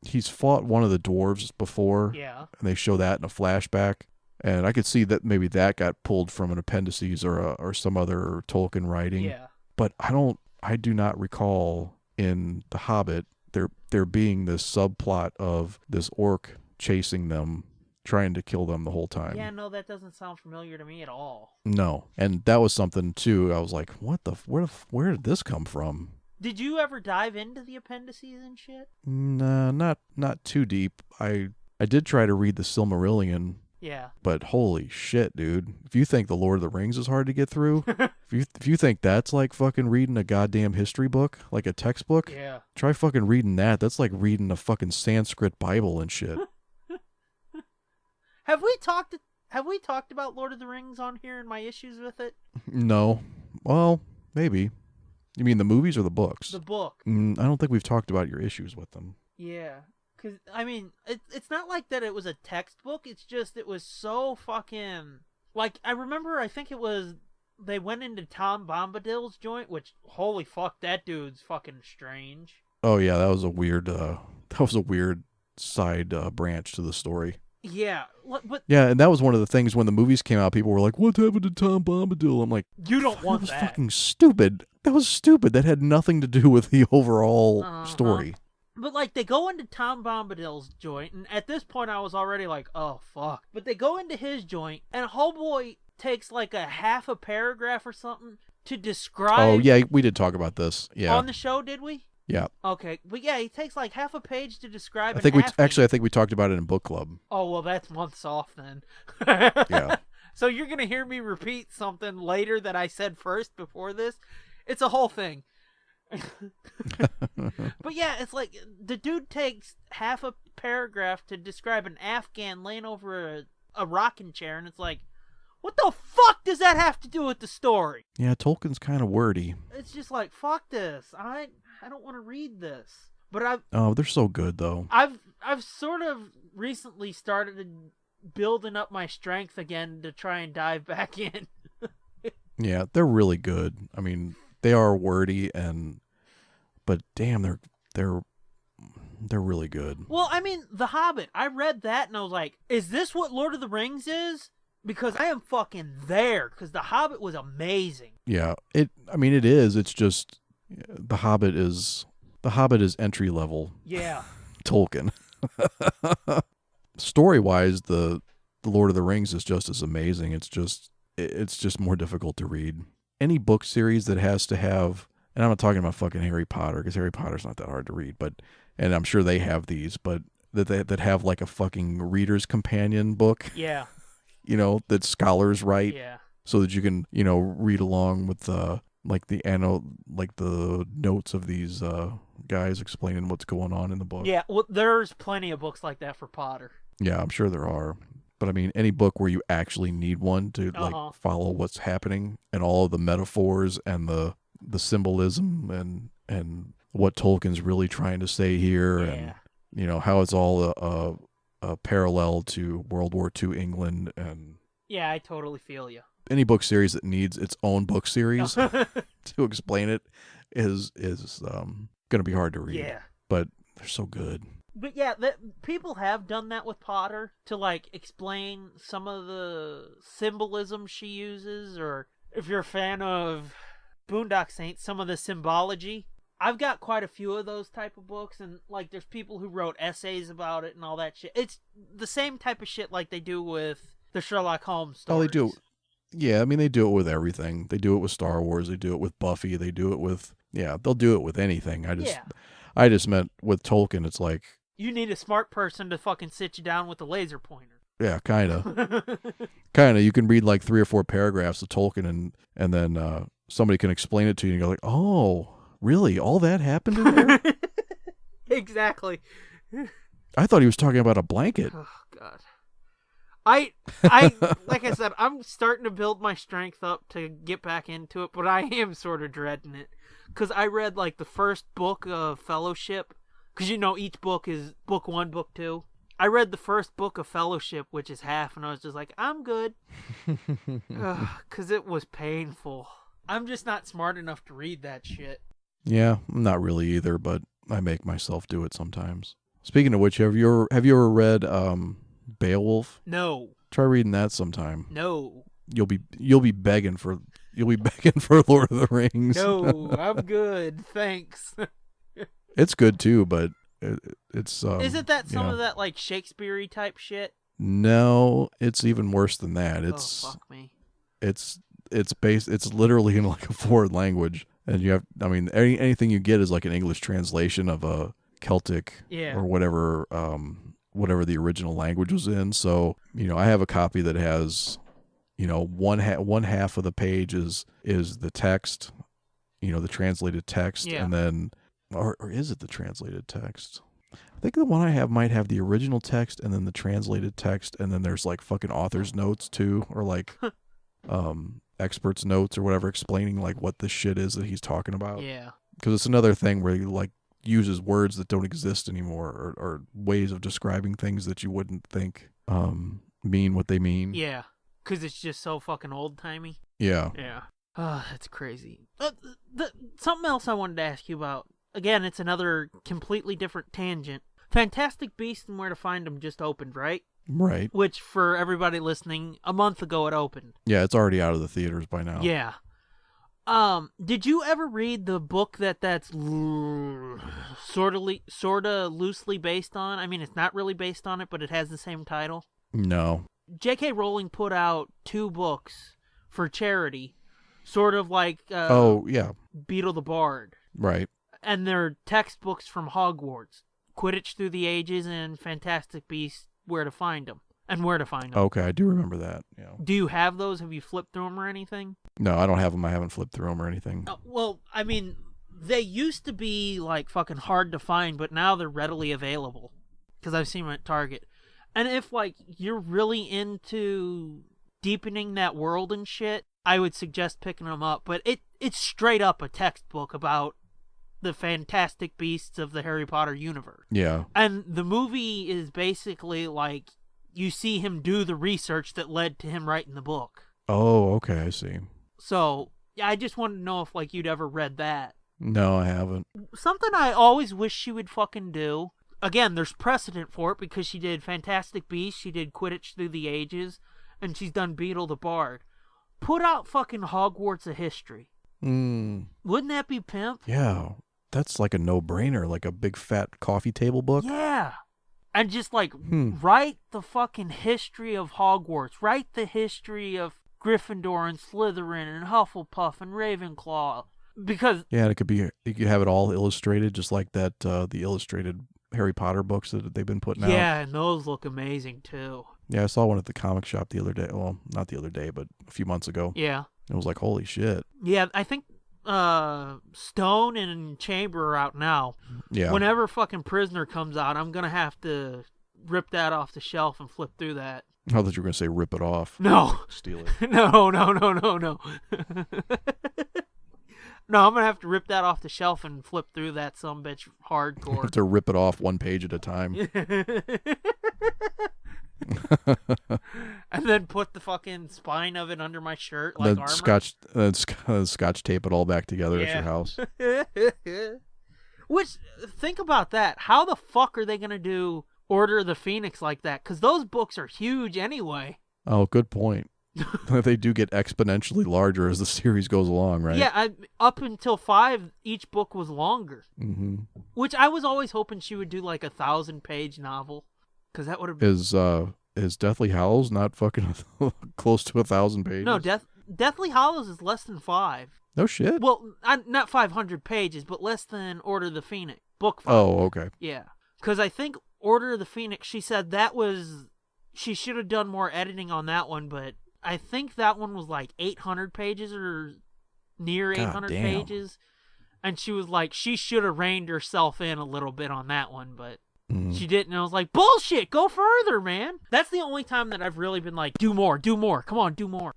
he's fought one of the dwarves before. Yeah. And they show that in a flashback. And I could see that maybe that got pulled from an appendices or some other Tolkien writing. Yeah. But I do not recall in The Hobbit there being this subplot of this orc chasing them, trying to kill them the whole time. Yeah, no, that doesn't sound familiar to me at all. No. And that was something too. I was like, where did this come from? Did you ever dive into the appendices and shit? Nah, not too deep. I did try to read the Silmarillion. Yeah. But holy shit, dude. If you think The Lord of the Rings is hard to get through, if you think that's like fucking reading a goddamn history book, like a textbook, yeah, try fucking reading that. That's like reading a fucking Sanskrit Bible and shit. Have we talked about Lord of the Rings on here and my issues with it? No. Well, maybe. You mean the movies or the books? The book. I don't think we've talked about your issues with them. Yeah. Because, I mean, it's not like that it was a textbook. It's just it was so fucking... Like, I remember, I think it was... They went into Tom Bombadil's joint, which, holy fuck, that dude's fucking strange. Oh, yeah, that was a weird side branch to the story. Yeah, but... Yeah, and that was one of the things when the movies came out, people were like, what happened to Tom Bombadil? I'm like... You don't want that. That was fucking stupid. That was stupid. That had nothing to do with the overall story. But, like, they go into Tom Bombadil's joint, and at this point I was already like, oh, fuck. But they go into his joint, and Homeboy takes, like, a half a paragraph or something to describe... Oh, yeah, we did talk about this. Yeah. On the show, did we? Yeah. Okay. But, yeah, he takes, like, half a page to describe I think we talked about it in book club. Oh, well, that's months off, then. Yeah. So you're going to hear me repeat something later that I said first before this? It's a whole thing. But yeah, it's like the dude takes half a paragraph to describe an Afghan laying over a rocking chair, and it's like, what the fuck does that have to do with the story? Yeah, Tolkien's kind of wordy. It's just like, fuck this. I don't want to read this. But they're so good though. I've sort of recently started building up my strength again to try and dive back in. Yeah, they're really good. I mean, they are wordy but damn, they're really good. Well, I mean, The Hobbit, I read that and I was like, is this what Lord of the Rings is? Because I am fucking there, because The Hobbit was amazing. Yeah, it is. It's just The Hobbit is entry level. Yeah. Tolkien. Story-wise, the Lord of the Rings is just as amazing. It's just more difficult to read. Any book series that has to have, and I'm not talking about fucking Harry Potter, because Harry Potter's not that hard to read, and I'm sure they have these, but that have like a fucking reader's companion book. Yeah. That scholars write. Yeah. So that you can, read along with the notes of these guys explaining what's going on in the book. Yeah, well, there's plenty of books like that for Potter. Yeah, I'm sure there are. But I mean, any book where you actually need one to like follow what's happening and all of the metaphors and the symbolism and what Tolkien's really trying to say here, and how it's all a parallel to World War II England, and yeah, I totally feel you. Any book series that needs its own book series to explain it is going to be hard to read. Yeah, but they're so good. But yeah, people have done that with Potter to, like, explain some of the symbolism she uses, or if you're a fan of Boondock Saints, some of the symbology. I've got quite a few of those type of books, and, like, there's people who wrote essays about it and all that shit. It's the same type of shit like they do with the Sherlock Holmes stories. Oh, they do. Yeah, I mean, they do it with everything. They do it with Star Wars. They do it with Buffy. They do it with, yeah, they'll do it with anything. I just meant with Tolkien, it's like, you need a smart person to fucking sit you down with a laser pointer. Yeah, kind of. Kind of. You can read like 3 or 4 paragraphs of Tolkien and then somebody can explain it to you and you're like, oh, really? All that happened in there? Exactly. I thought he was talking about a blanket. Oh, God. I like I said, I'm starting to build my strength up to get back into it, but I am sort of dreading it. Because I read, like, the first book of Fellowship. Because, you know, each book is book 1, book 2. I read the first book of Fellowship, which is half, and I was just like, I'm good. Because it was painful. I'm just not smart enough to read that shit. Yeah, I'm not really either, but I make myself do it sometimes. Speaking of which, have you ever read Beowulf? No. Try reading that sometime. No. You'll be begging for Lord of the Rings. No, I'm good. Thanks. It's good too, but it's isn't that some of that like Shakespeare-y type shit? No, it's even worse than that. It's fuck me. It's literally in like a foreign language, and you have, I mean, anything you get is like an English translation of a Celtic or whatever the original language was in. So, you know, I have a copy that has, you know, one half of the page is the text, you know, the translated text, and then or is it the translated text? I think the one I have might have the original text and then the translated text, and then there's like fucking author's notes too, or like experts notes or whatever, explaining like what this shit is that he's talking about. Yeah. Because it's another thing where he like uses words that don't exist anymore, or ways of describing things that you wouldn't think mean what they mean. Yeah. Because it's just so fucking old-timey. Yeah. Yeah. Oh, that's crazy. Something else I wanted to ask you about. Again, it's another completely different tangent. Fantastic Beasts and Where to Find Them just opened, right? Right. Which, for everybody listening, a month ago it opened. Yeah, it's already out of the theaters by now. Yeah. Did you ever read the book that's sort of loosely based on? I mean, it's not really based on it, but it has the same title. No. J.K. Rowling put out 2 books for charity, sort of like Beetle the Bard. Right. And they're textbooks from Hogwarts. Quidditch Through the Ages and Fantastic Beasts, Where to Find Them. And Where to Find Them. Okay, I do remember that. Yeah. Do you have those? Have you flipped through them or anything? No, I don't have them. I haven't flipped through them or anything. Well, I mean, they used to be like fucking hard to find, but now they're readily available. Because I've seen them at Target. And if like you're really into deepening that world and shit, I would suggest picking them up. But it's straight up a textbook about the Fantastic Beasts of the Harry Potter universe. Yeah. And the movie is basically like you see him do the research that led to him writing the book. Oh, okay, I see. So, yeah, I just wanted to know if like you'd ever read that. No, I haven't. Something I always wish she would fucking do. Again, there's precedent for it because she did Fantastic Beasts, she did Quidditch Through the Ages, and she's done Beetle the Bard. Put out fucking Hogwarts of History. Wouldn't that be pimp? Yeah. That's like a no-brainer, like a big fat coffee table book. Yeah. And just like write the fucking history of Hogwarts. Write the history of Gryffindor and Slytherin and Hufflepuff and Ravenclaw. Because yeah, you could have it all illustrated, just like that the illustrated Harry Potter books that they've been putting out. Yeah, and those look amazing too. Yeah, I saw one at the comic shop the other day. Well, not the other day, but a few months ago. Yeah. It was like, holy shit. Yeah, I think Stone and Chamber are out now. Yeah. Whenever fucking Prisoner comes out, I'm gonna have to rip that off the shelf and flip through that. I thought you were gonna say rip it off. No. Steal it. No. No, I'm gonna have to rip that off the shelf and flip through that sumbitch hardcore. You have to rip it off one page at a time. And then put the fucking spine of it under my shirt like armor. Scotch tape it all back together at your house. Which, think about that. How the fuck are they going to do Order of the Phoenix like that? Because those books are huge anyway. Oh, good point. They do get exponentially larger as the series goes along, right? Yeah, up until 5, each book was longer. Mm-hmm. Which I was always hoping she would do like a 1,000-page novel. Because that would have been... Is Deathly Hallows not fucking close to 1,000 pages? No, Deathly Hallows is less than 5. No shit. Well, not 500 pages, but less than Order of the Phoenix. Book 5. Oh, okay. Yeah. Because I think Order of the Phoenix, she said that was... She should have done more editing on that one, but I think that one was like 800 pages or near 800 pages. And she was like, she should have reined herself in a little bit on that one, but she didn't. And I was like, bullshit, go further, man. That's the only time that I've really been like, do more. Come on, do more.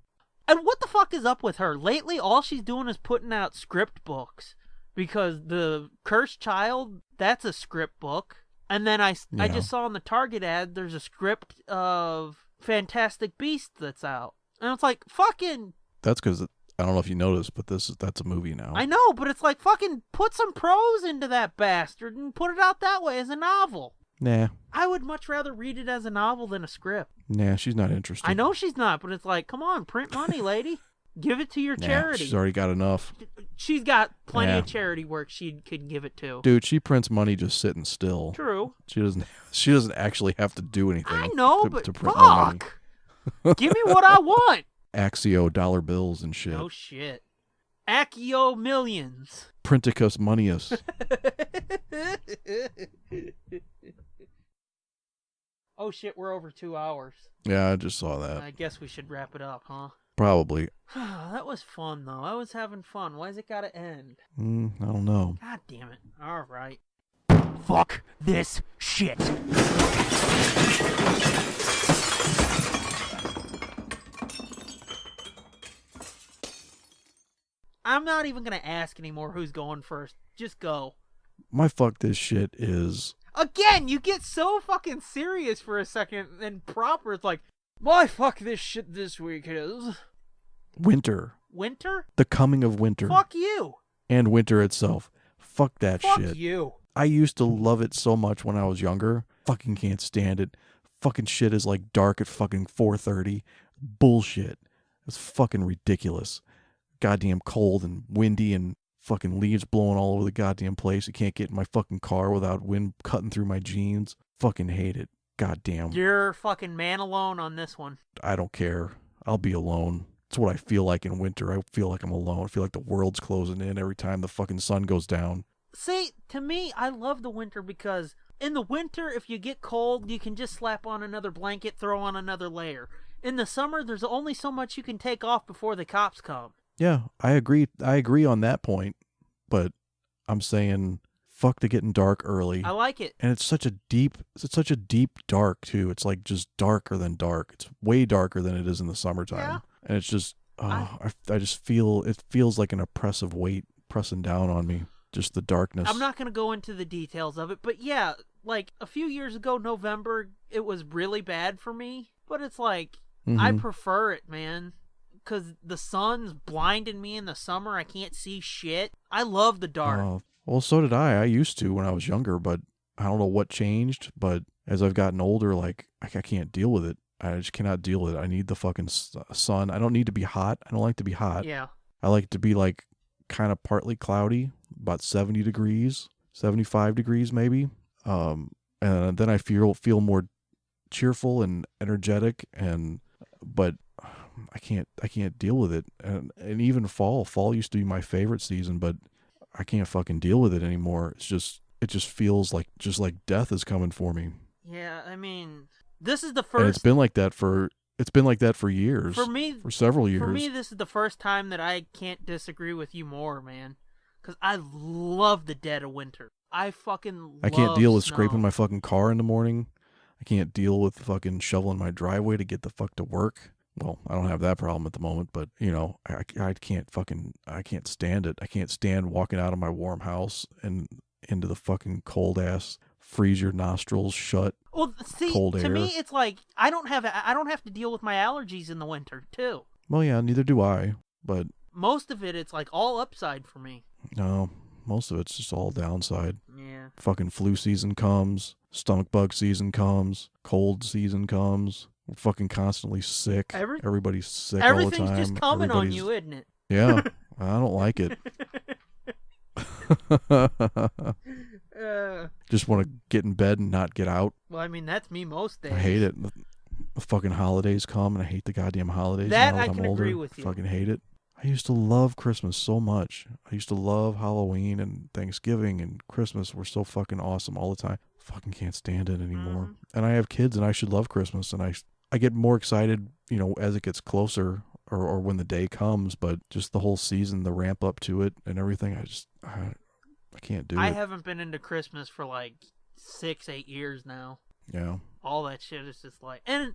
And what the fuck is up with her? Lately, all she's doing is putting out script books. Because the Cursed Child, that's a script book. And then I just saw in the Target ad, there's a script of Fantastic Beasts that's out. And it's like, fucking... That's because, I don't know if you noticed, but that's a movie now. I know, but it's like, fucking put some prose into that bastard and put it out that way as a novel. Nah. I would much rather read it as a novel than a script. Nah, she's not interested. I know she's not, but it's like, come on, print money, lady. Give it to your charity. She's already got enough. She's got plenty of charity work she could give it to. Dude, she prints money just sitting still. True. She doesn't actually have to do anything. I know, but to print more money. Give me what I want. Axio dollar bills and shit. No shit. Accio millions. Printicus moneus. Oh shit, we're over 2 hours. Yeah, I just saw that. I guess we should wrap it up, huh? Probably. That was fun, though. I was having fun. Why's it gotta end? I don't know. God damn it. All right. Fuck this shit. I'm not even gonna ask anymore who's going first. Just go. My fuck this shit is... Again, you get so fucking serious for a second and proper. It's like, my fuck this shit this week is... Winter. Winter? The coming of winter. Fuck you. And winter itself. Fuck that shit. Fuck you. I used to love it so much when I was younger. Fucking can't stand it. Fucking shit is like dark at fucking 4:30. Bullshit. It's fucking ridiculous. Goddamn cold and windy and fucking leaves blowing all over the goddamn place. I can't get in my fucking car without wind cutting through my jeans. Fucking hate it. Goddamn. You're fucking man alone on this one. I don't care. I'll be alone. It's what I feel like in winter. I feel like I'm alone. I feel like the world's closing in every time the fucking sun goes down. See, to me, I love the winter because in the winter, if you get cold, you can just slap on another blanket, throw on another layer. In the summer, there's only so much you can take off before the cops come. Yeah, I agree. I agree on that point, but I'm saying fuck the getting dark early. I like it. And it's such a deep dark too. It's like just darker than dark. It's way darker than it is in the summertime. Yeah. And it's just, I just feel, it feels like an oppressive weight pressing down on me. Just the darkness. I'm not going to go into the details of it, but yeah, like a few years ago, November, it was really bad for me. But it's like, I prefer it, man. Because the sun's blinding me in the summer. I can't see shit. I love the dark. Well, so did I. I used to when I was younger, but I don't know what changed. But as I've gotten older, like, I can't deal with it. I just cannot deal with it. I need the fucking sun. I don't need to be hot. I don't like to be hot. Yeah. I like it to be like kind of partly cloudy, about 70 degrees, 75 degrees maybe. And then I feel more cheerful and energetic, but I can't deal with it. And even fall used to be my favorite season, but I can't fucking deal with it anymore. It just feels like death is coming for me. Yeah, I mean, this is the first. And it's been like that for years. For me, for several years. For me, this is the first time that I can't disagree with you more, man. Because I love the dead of winter. I can't deal with scraping my fucking car in the morning. I can't deal with fucking shoveling my driveway to get the fuck to work. Well, I don't have that problem at the moment, but you know, I can't stand it. I can't stand walking out of my warm house and into the fucking cold ass, freeze your nostrils shut. Well, see, cold air. To me, it's like I don't have to deal with my allergies in the winter too. Well, yeah, neither do I. But most of it's like all upside for me. No, Most of it's just all downside. Yeah. Fucking flu season comes, stomach bug season comes, cold season comes. We're fucking constantly sick. Everybody's sick all the time. Everything's just coming on you, isn't it? Yeah, I don't like it. Just want to get in bed and not get out. Well, I mean, that's me most days. I hate it. The fucking holidays come, and I hate the goddamn holidays. That now that I can I'm older. agree with you. I fucking hate it. I used to love Christmas so much. I used to love Halloween and Thanksgiving and Christmas were so fucking awesome all the time. Fucking can't stand it anymore. And I have kids, and I should love Christmas, and I get more excited, you know, as it gets closer or when the day comes, but just the whole season, the ramp up to it and everything, I can't do it. I haven't been into Christmas for like 6-8 years now. Yeah. All that shit is just like, and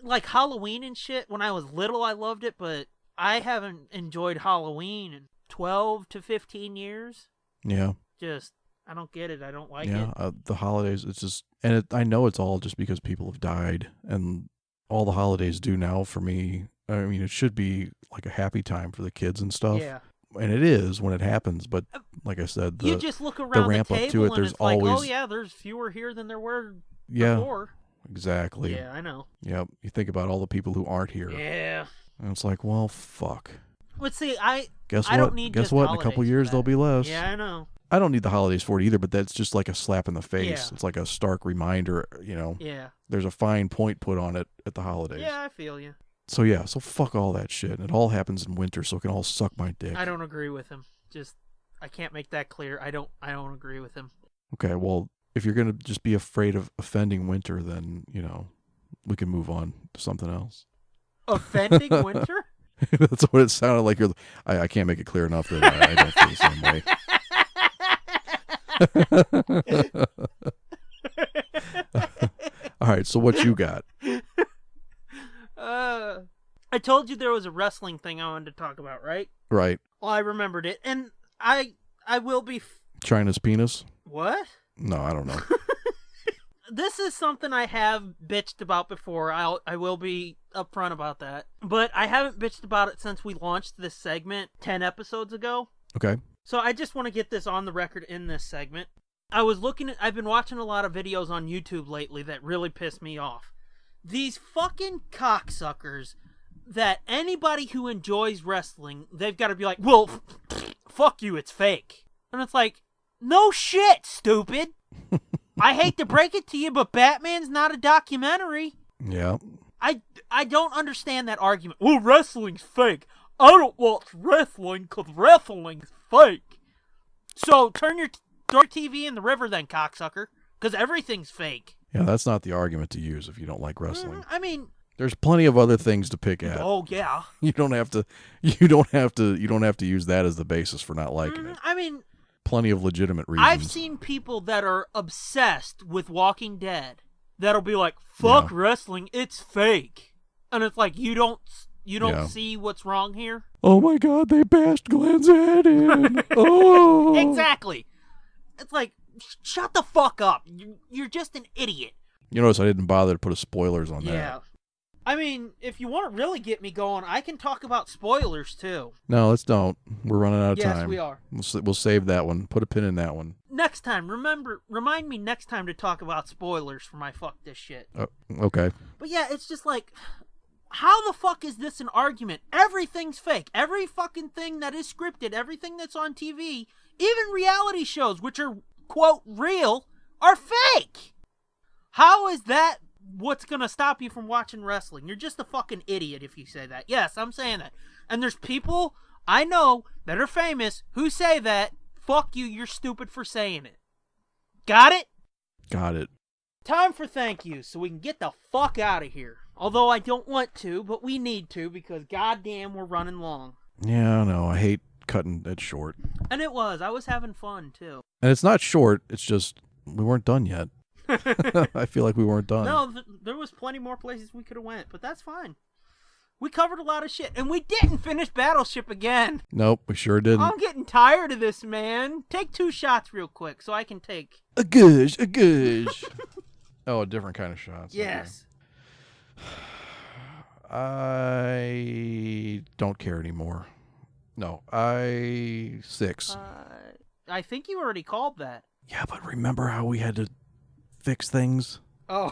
like Halloween and shit, when I was little, I loved it, but I haven't enjoyed Halloween in 12 to 15 years. Yeah. Just, I don't get it. I don't like it. Yeah, the holidays, it's just, and I know it's all just because people have died, and all the holidays do now for me. I mean, it should be like a happy time for the kids and stuff. Yeah. And it is when it happens, but like I said, you just look around the ramp table up to it, and there's it's always, like, oh yeah, there's fewer here than there were before. Exactly. Yeah, I know. Yep. You think about all the people who aren't here. Yeah. And it's like, well, fuck. Let's see, Guess I what? don't need Guess just what? In a holidays couple for years, that. there'll be less. Yeah, I know. I don't need the holidays for it either, but that's just like a slap in the face. Yeah. It's like a stark reminder, you know. Yeah. There's a fine point put on it at the holidays. Yeah, I feel you. So yeah, so fuck all that shit. It all happens in winter, so it can all suck my dick. I don't agree with him. Just, I can't make that clear. I don't agree with him. Okay, well, if you're gonna just be afraid of offending winter, then, you know, we can move on to something else. Offending winter? That's what it sounded like. I can't make it clear enough that I don't feel the same way. All right, so what you got? I told you there was a wrestling thing I wanted to talk about, right? Right. Well, I remembered it, and I will be... China's penis? What? No, I don't know. This is something I have bitched about before. I will be upfront about that. But I haven't bitched about it since we launched this segment 10 episodes ago. Okay. So I just want to get this on the record in this segment. I've been watching a lot of videos on YouTube lately that really piss me off. These fucking cocksuckers that anybody who enjoys wrestling, they've got to be like, well, fuck you, it's fake. And it's like, no shit, stupid. I hate to break it to you, but Batman's not a documentary. Yeah. I don't understand that argument. Well, wrestling's fake. I don't watch wrestling because wrestling's fake. So turn your TV in the river then, cocksucker, because everything's fake. Yeah, that's not the argument to use if you don't like wrestling. I mean, there's plenty of other things to pick at. Oh yeah. You don't have to use that as the basis for not liking it. I mean, plenty of legitimate reasons. I've seen people that are obsessed with Walking Dead that'll be like, fuck wrestling, it's fake. And it's like, you don't see what's wrong here? Oh my god, they bashed Glenn's head in. Oh. Exactly. It's like, shut the fuck up. You're just an idiot. You notice I didn't bother to put spoilers on that. Yeah. I mean, if you want to really get me going, I can talk about spoilers too. No, let's don't. We're running out of time. Yes, we are. We'll save that one. Put a pin in that one. Next time, remind me next time to talk about spoilers for my fuck this shit. Okay. But yeah, it's just like, how the fuck is this an argument? Everything's fake. Every fucking thing that is scripted, everything that's on TV, even reality shows, which are, quote, real, are fake. How is that what's going to stop you from watching wrestling? You're just a fucking idiot if you say that. Yes, I'm saying that. And there's people I know that are famous who say that. Fuck you, you're stupid for saying it. Got it? Got it. Time for thank yous so we can get the fuck out of here. Although I don't want to, but we need to because goddamn we're running long. Yeah, I know. I hate cutting it short. And it was. I was having fun too. And it's not short. It's just we weren't done yet. I feel like we weren't done. No, there was plenty more places we could have went, but that's fine. We covered a lot of shit, and we didn't finish Battleship again. Nope, we sure didn't. I'm getting tired of this, man. Take 2 shots real quick so I can take... A gush. Oh, a different kind of shots. Yes. Okay. I don't care anymore. No, 6. I think you already called that. Yeah, but remember how we had to fix things? Oh.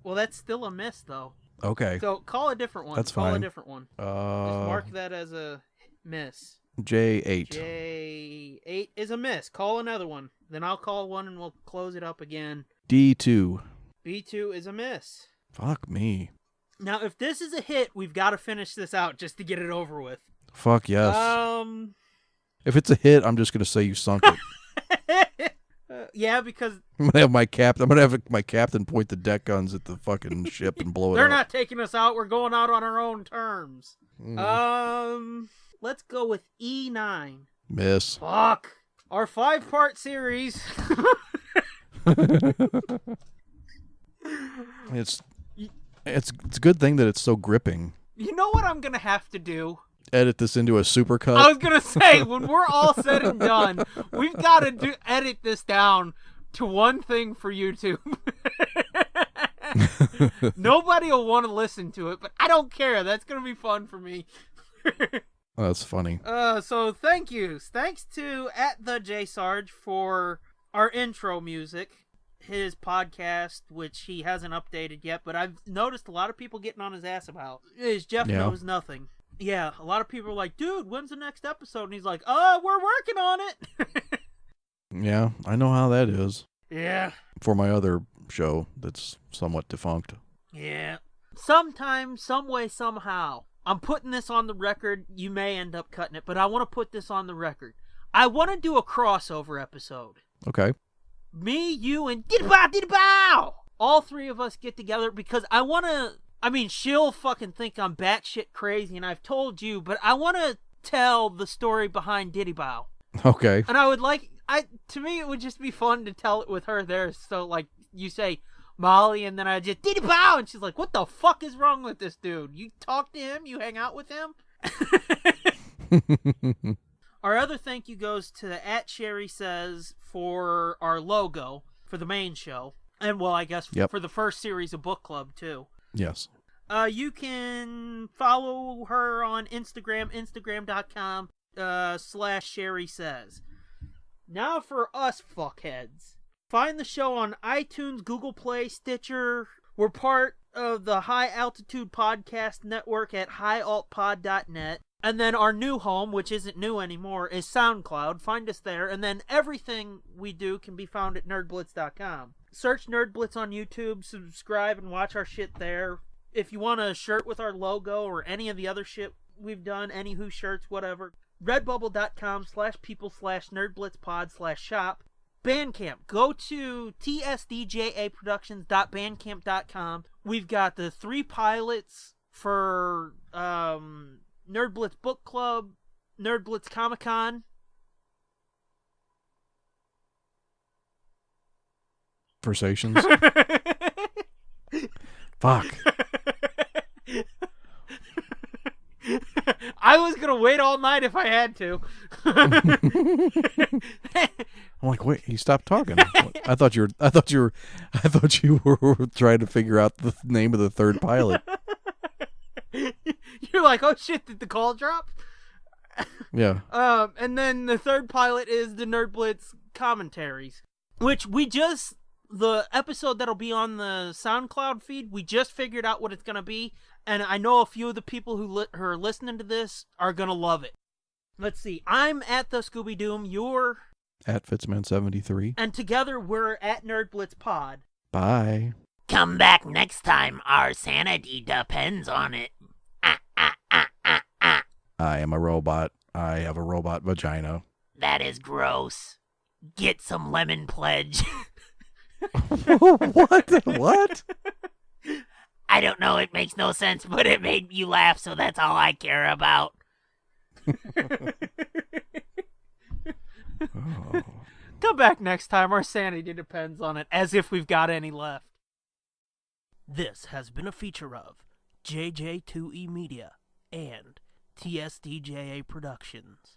Well, that's still a miss, though. Okay. So call a different one. That's call fine. a different one. Just mark that as a miss. J8. J8 is a miss. Call another one. Then I'll call one and we'll close it up again. D2. B2 is a miss. Fuck me. Now, if this is a hit, we've got to finish this out just to get it over with. Fuck yes. If it's a hit, I'm just gonna say you sunk it. Yeah, because I'm gonna have my captain point the deck guns at the fucking ship and blow it up. they're not taking us out. We're going out on our own terms. Let's go with E9. Miss. Fuck. Our 5-part series. It's a good thing that it's so gripping. You know what I'm gonna have to do? Edit this into a supercut. I was gonna say, when we're all said and done, we've got to edit this down to one thing for YouTube. Nobody will want to listen to it, but I don't care. That's gonna be fun for me. Oh, that's funny. So thank you. Thanks to @theJSarge for our intro music. His podcast, which he hasn't updated yet, but I've noticed a lot of people getting on his ass about, is Jeff Knows Nothing. Yeah, a lot of people are like, dude, when's the next episode? And he's like, we're working on it. Yeah, I know how that is. Yeah. For my other show that's somewhat defunct. Yeah. Sometime, some way, somehow, I'm putting this on the record. You may end up cutting it, but I want to put this on the record. I want to do a crossover episode. Okay. Me, you, and Diddy-bow! All three of us get together because I want to... I mean, she'll fucking think I'm batshit crazy, and I've told you, but I want to tell the story behind Diddy-bow. Okay. And I would like... To me, it would just be fun to tell it with her there. So, like, you say, Molly, and then I just, Diddy-bow! And she's like, what the fuck is wrong with this dude? You talk to him? You hang out with him? Our other thank you goes to @SherrySays for our logo for the main show. And, well, I guess for the first series of Book Club, too. Yes. You can follow her on Instagram, instagram.com/SherrySays. Now for us fuckheads. Find the show on iTunes, Google Play, Stitcher. We're part of the High Altitude Podcast Network at highaltpod.net. And then our new home, which isn't new anymore, is SoundCloud. Find us there. And then everything we do can be found at nerdblitz.com. Search Nerd Blitz on YouTube, subscribe, and watch our shit there. If you want a shirt with our logo or any of the other shit we've done, any Who shirts, whatever, redbubble.com/peopleslash_nerdblitzpod/shop. Bandcamp. Go to tsdjaproductions.bandcamp.com. We've got the 3 pilots for Nerd Blitz Book Club, Nerd Blitz Comic Con. Conversations. Fuck. I was gonna wait all night if I had to. I'm like, wait, he stopped talking. I thought you were trying to figure out the name of the 3rd pilot. You're like, oh shit, did the call drop? Yeah. And then the 3rd pilot is the Nerd Blitz commentaries, which the episode that'll be on the SoundCloud feed, we just figured out what it's gonna be, and I know a few of the people who are listening to this are gonna love it. Let's see. I'm at the Scooby Doom. You're at Fitzman73. And together we're at Nerd Blitz Pod. Bye. Come back next time. Our sanity depends on it. I am a robot. I have a robot vagina. That is gross. Get some lemon pledge. What? I don't know. It makes no sense, but it made you laugh, so that's all I care about. Oh. Come back next time. Our sanity depends on it, as if we've got any left. This has been a feature of JJ2E Media and TSDJA Productions.